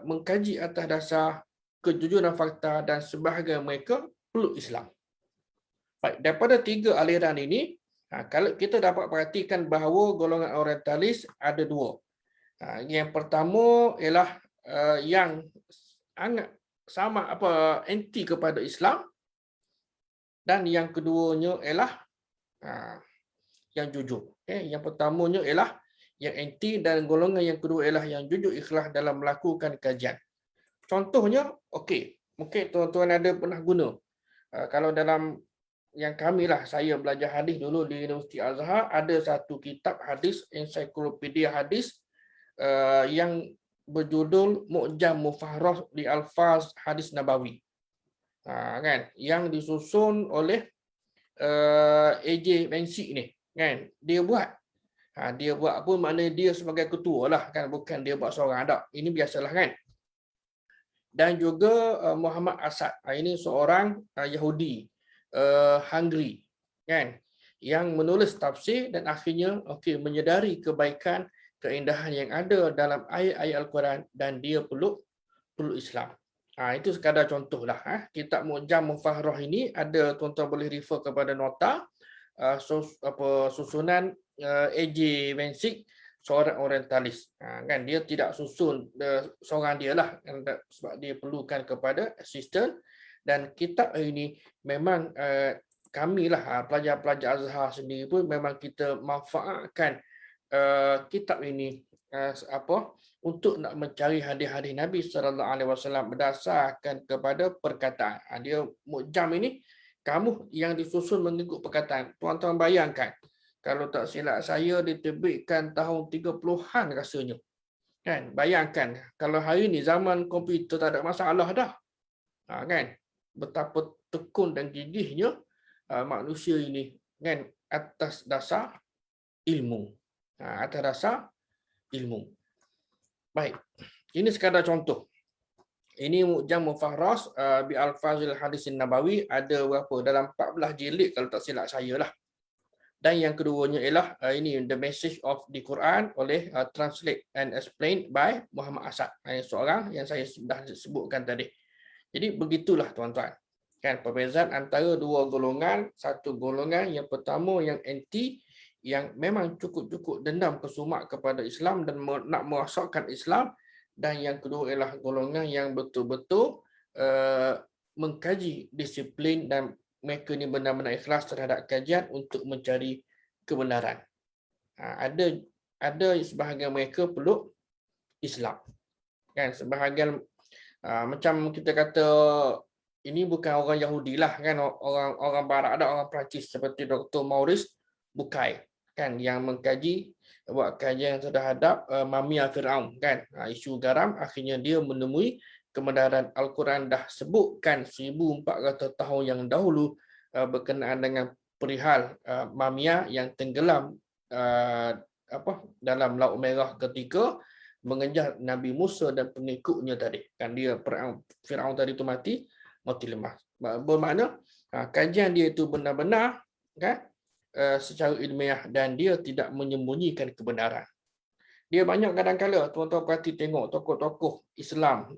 mengkaji atas dasar kejujuran fakta, dan sebahagian mereka peluk Islam. Baik, daripada tiga aliran ini, kalau kita dapat perhatikan bahawa golongan orientalis ada dua. Yang pertama ialah yang sangat anti kepada Islam, dan yang keduanya ialah yang jujur. Yang pertamanya ialah yang anti, dan golongan yang kedua ialah yang jujur ikhlas dalam melakukan kajian. Contohnya, mungkin tuan-tuan ada pernah guna. Kalau dalam yang kami lah, saya belajar hadis dulu di Universiti Azhar, ada satu kitab hadis, ensiklopedia hadis yang berjudul Mu'jam Mufahrah li Alfaz Hadis Nabawi, kan, yang disusun oleh AJ Bensi ni, kan. Dia buat apa, maknanya dia sebagai ketua lah, kan, bukan dia buat seorang, tak. Ini biasalah, kan. Dan juga Muhammad Asad, ini seorang Yahudi Hungary, kan, yang menulis tafsir dan akhirnya menyedari kebaikan, keindahan yang ada dalam ayat-ayat Al-Quran, dan dia peluk Islam. Itu sekadar contohlah. Kitab Mu'jam Mufahrah ini ada, tuan-tuan boleh refer kepada nota susunan AJ Bensi, seorang orientalis, kan. Dia tidak susun seorang dia lah, sebab dia perlukan kepada asisten. Dan kitab ini memang kami lah, pelajar-pelajar Azhar sendiri pun memang kita manfaatkan kitab ini untuk nak mencari hadis-hadis Nabi sallallahu alaihi wasallam berdasarkan kepada perkataan. Dia mukjam ini kamus yang disusun mengikut perkataan. Tuan-tuan bayangkan kalau tak silap saya diterbitkan tahun 30-an rasanya. Kan? Bayangkan kalau hari ni zaman komputer tak ada masalah dah. Kan? Betapa tekun dan gigihnya manusia ini kan atas dasar ilmu. Atas dasar ilmu. Baik. Ini sekadar contoh. Ini Mu'jam Mufahras bi Al-Fazil Hadis Nabawi, ada berapa? Dalam 14 jilid kalau tak silap saya lah. Dan yang keduanya ialah ini The Message of the Quran oleh Translate and Explained by Muhammad Asad. Seorang yang saya sudah sebutkan tadi. Jadi begitulah tuan-tuan. Kan perbezaan antara dua golongan, satu golongan yang pertama yang anti, yang memang cukup-cukup dendam kesumat kepada Islam dan nak merosakkan Islam, dan yang kedua ialah golongan yang betul-betul mengkaji disiplin dan mereka ni benar-benar ikhlas terhadap kajian untuk mencari kebenaran. Ada sebahagian mereka peluk Islam. Kan sebahagian macam kita kata ini bukan orang Yahudi lah kan, orang Barat, ada orang Perancis seperti Dr. Maurice Bucaille kan yang mengkaji buat kajian terhadap Mamia Firaun kan, isu garam. Akhirnya dia menemui kebenaran Al-Quran dah sebutkan 1400 tahun yang dahulu berkenaan dengan perihal Mamia yang tenggelam dalam Laut Merah ketika mengejar Nabi Musa dan pengikutnya tadi. Kan dia Firaun tadi tu mati lemas. Bermakna kajian dia itu benar-benar kan secara ilmiah dan dia tidak menyembunyikan kebenaran. Dia banyak kadang-kala tuan-tuan perhati tengok tokoh-tokoh Islam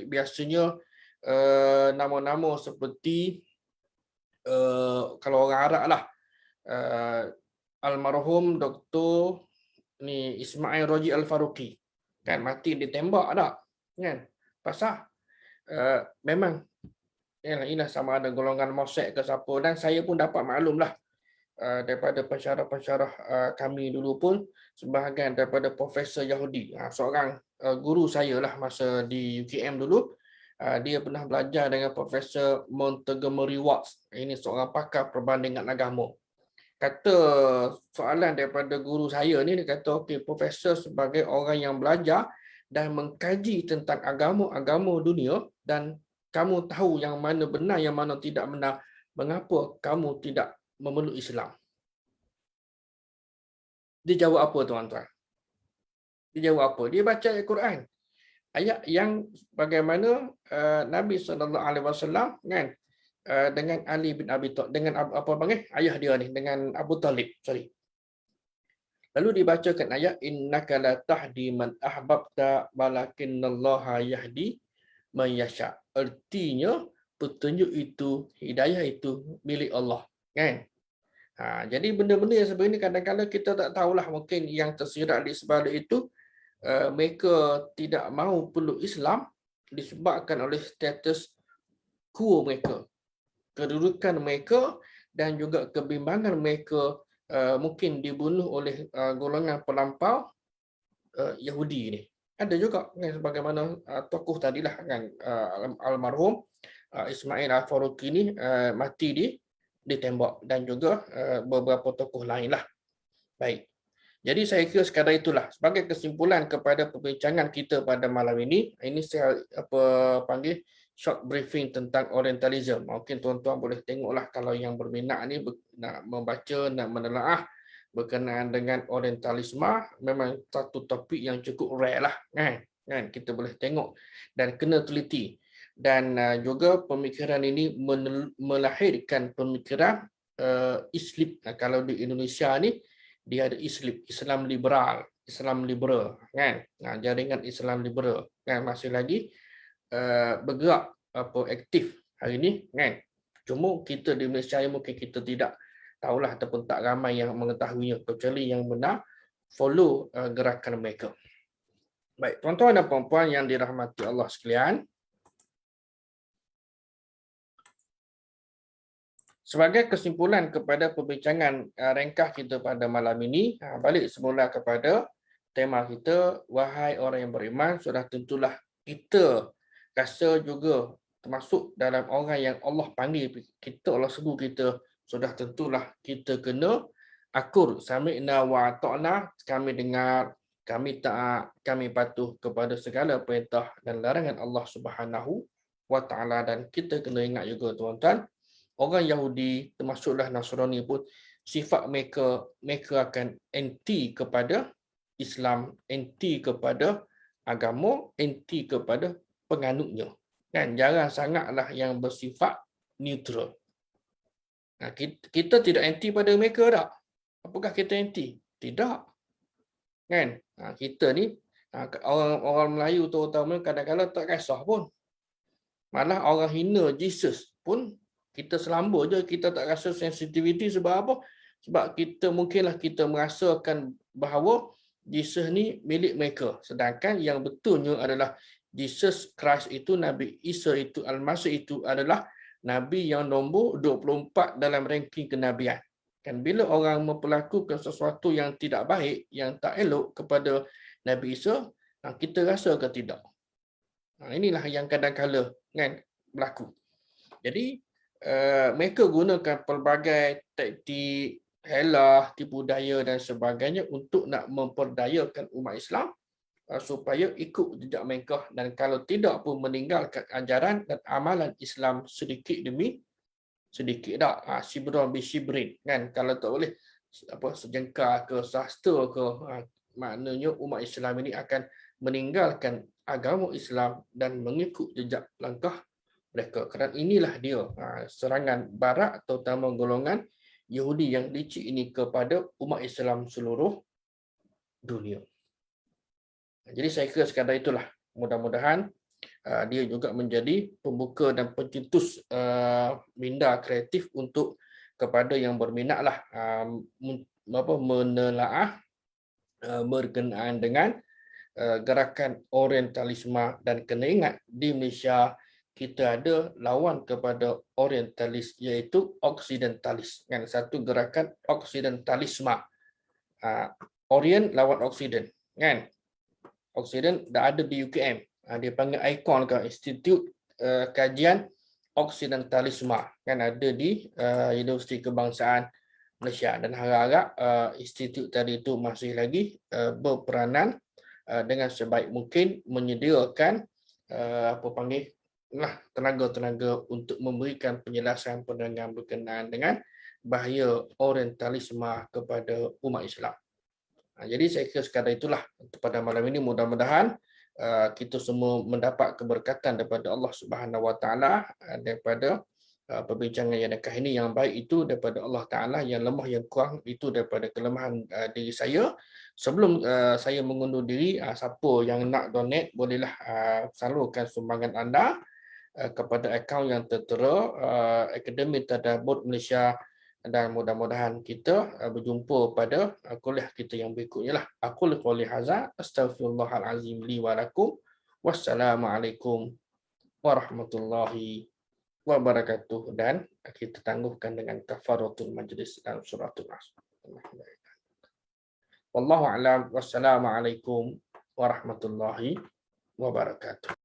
biasanya nama-nama seperti kalau orang Arab lah almarhum Dr. ni Ismail Raji Al-Faruqi kan mati ditembak tak kan pasal memang inilah sama ada golongan Mossad ke siapa, dan saya pun dapat maklum lah daripada pensyarah-pensyarah kami dulu pun sebahagian daripada profesor Yahudi, seorang guru saya lah masa di UKM dulu, dia pernah belajar dengan Profesor Montgomery Watts. Ini seorang pakar perbandingan agama. Kata soalan daripada guru saya ni, dia kata okey profesor sebagai orang yang belajar dan mengkaji tentang agama-agama dunia dan kamu tahu yang mana benar yang mana tidak benar, mengapa kamu tidak memeluk Islam? Dia jawab apa tuan-tuan? Dia jawab apa? Dia baca Al-Quran. Ayat yang bagaimana Nabi SAW kan dengan Ali bin Abi Thalib, dengan apa panggil ayah dia ni, dengan Abu Talib, lalu dibacakan ayat innaka la tahdi man ahbabta walakinnallaha yahdi man yasha. Artinya petunjuk itu, hidayah itu milik Allah, kan? Jadi benda-benda yang sebenarnya kadang-kadang kita tak tahulah, mungkin yang tersirat di sebalik itu mereka tidak mahu peluk Islam disebabkan oleh status quo mereka, kedudukan mereka dan juga kebimbangan mereka mungkin dibunuh oleh golongan pelampau Yahudi ni. Ada juga kan, sebagaimana tokoh tadilah kan almarhum Ismail Al-Faruqi ni mati ditembak, dan juga beberapa tokoh lain lah. Baik. Jadi saya kira sekadar itulah sebagai kesimpulan kepada perbincangan kita pada malam ini. Ini saya panggil short briefing tentang Orientalism. Mungkin tuan-tuan boleh tengoklah kalau yang berminat ni nak membaca, nak menelaah berkenaan dengan Orientalisme, memang satu topik yang cukup rare lah kan kita boleh tengok dan kena teliti. Dan juga pemikiran ini melahirkan pemikiran Islam. Kalau di Indonesia ni dia ada Islam liberal kan, jaringan Islam liberal kan masih lagi bergerak aktif hari ini kan. Cuma kita di Malaysia mungkin kita tidak tahulah ataupun tak ramai yang mengetahuinya, kecuali yang benar follow gerakan mereka. Baik, tuan-tuan dan puan-puan yang dirahmati Allah sekalian, sebagai kesimpulan kepada perbincangan ringkas kita pada malam ini, balik semula kepada tema kita, wahai orang yang beriman, sudah tentulah kita rasa juga termasuk dalam orang yang Allah panggil kita, Allah sebut kita, sudah tentulah kita kena akur. Sami'na wa ta'na, kami dengar, kami taat, kami patuh kepada segala perintah dan larangan Allah Subhanahu wa Ta'ala. Dan kita kena ingat juga tuan-tuan, orang Yahudi termasuklah Nasrani pun sifat mereka akan anti kepada Islam, anti kepada agama, anti kepada penganutnya. Kan jarang sangatlah yang bersifat neutral. Nah, kita tidak anti pada mereka tak? Apakah kita anti? Tidak. Kan? Kita ni orang Melayu terutama kadang-kadang tak kisah pun. Malah orang hina Jesus pun kita selamba je, kita tak rasa sensitivity. Sebab apa? Sebab kita mungkinlah kita merasakan bahawa Jesus ni milik mereka. Sedangkan yang betulnya adalah Jesus Christ itu, Nabi Isa itu, Al-Masih itu adalah Nabi yang nombor 24 dalam ranking kenabian. Kan bila orang memperlakukan sesuatu yang tidak baik, yang tak elok kepada Nabi Isa, kita rasa ke tidak? Inilah yang kadang-kala kan berlaku. Jadi mereka gunakan pelbagai taktik, helah, tipu daya dan sebagainya untuk nak memperdayakan umat Islam supaya ikut jejak mereka, dan kalau tidak pun meninggalkan ajaran dan amalan Islam sedikit demi sedikit tak, sibran bi sibrin kan. Kalau tak boleh sejengkal ke sahsta ke, maknanya umat Islam ini akan meninggalkan agama Islam dan mengikut jejak langkah mereka. Kerana inilah dia serangan barat terutama golongan Yahudi yang licik ini kepada umat Islam seluruh dunia. Jadi saya kira sekadar itulah. Mudah-mudahan dia juga menjadi pembuka dan pencetus minda kreatif untuk kepada yang berminatlah menelaah berkenaan dengan gerakan orientalisme. Dan kena ingat di Malaysia kita ada lawan kepada orientalis iaitu oksidentalis. Kan satu gerakan oksidentalisme. Orient lawan Oksiden kan. Oksiden dah ada di UKM. Dia panggil ICON ke Institut Kajian Oksidentalisme kan, ada di Universiti Kebangsaan Malaysia, dan harap-harap institut tadi itu masih lagi berperanan dengan sebaik mungkin menyediakan tenaga-tenaga untuk memberikan penjelasan pendengar berkenaan dengan bahaya orientalisme kepada umat Islam. Jadi saya kira sekadar itulah untuk pada malam ini. Mudah-mudahan kita semua mendapat keberkatan daripada Allah Subhanahu Wa Taala daripada perbincangan yang dekat ini. Yang baik itu daripada Allah Taala, yang lemah yang kurang itu daripada kelemahan diri saya. Sebelum saya mengundur diri, siapa yang nak donate bolehlah salurkan sumbangan anda kepada akaun yang tertera Akademi Tadabbur Malaysia, dan mudah-mudahan kita berjumpa pada kuliah kita yang berikutnya lah. Aku qouli hadza, astaghfirullahalazim li wa lakum. Wassalamualaikum warahmatullahi wabarakatuh. Dan kita tangguhkan dengan kafaratul majlis dalam suratul Nas. Wallahu a'lam. Wassalamualaikum warahmatullahi wabarakatuh.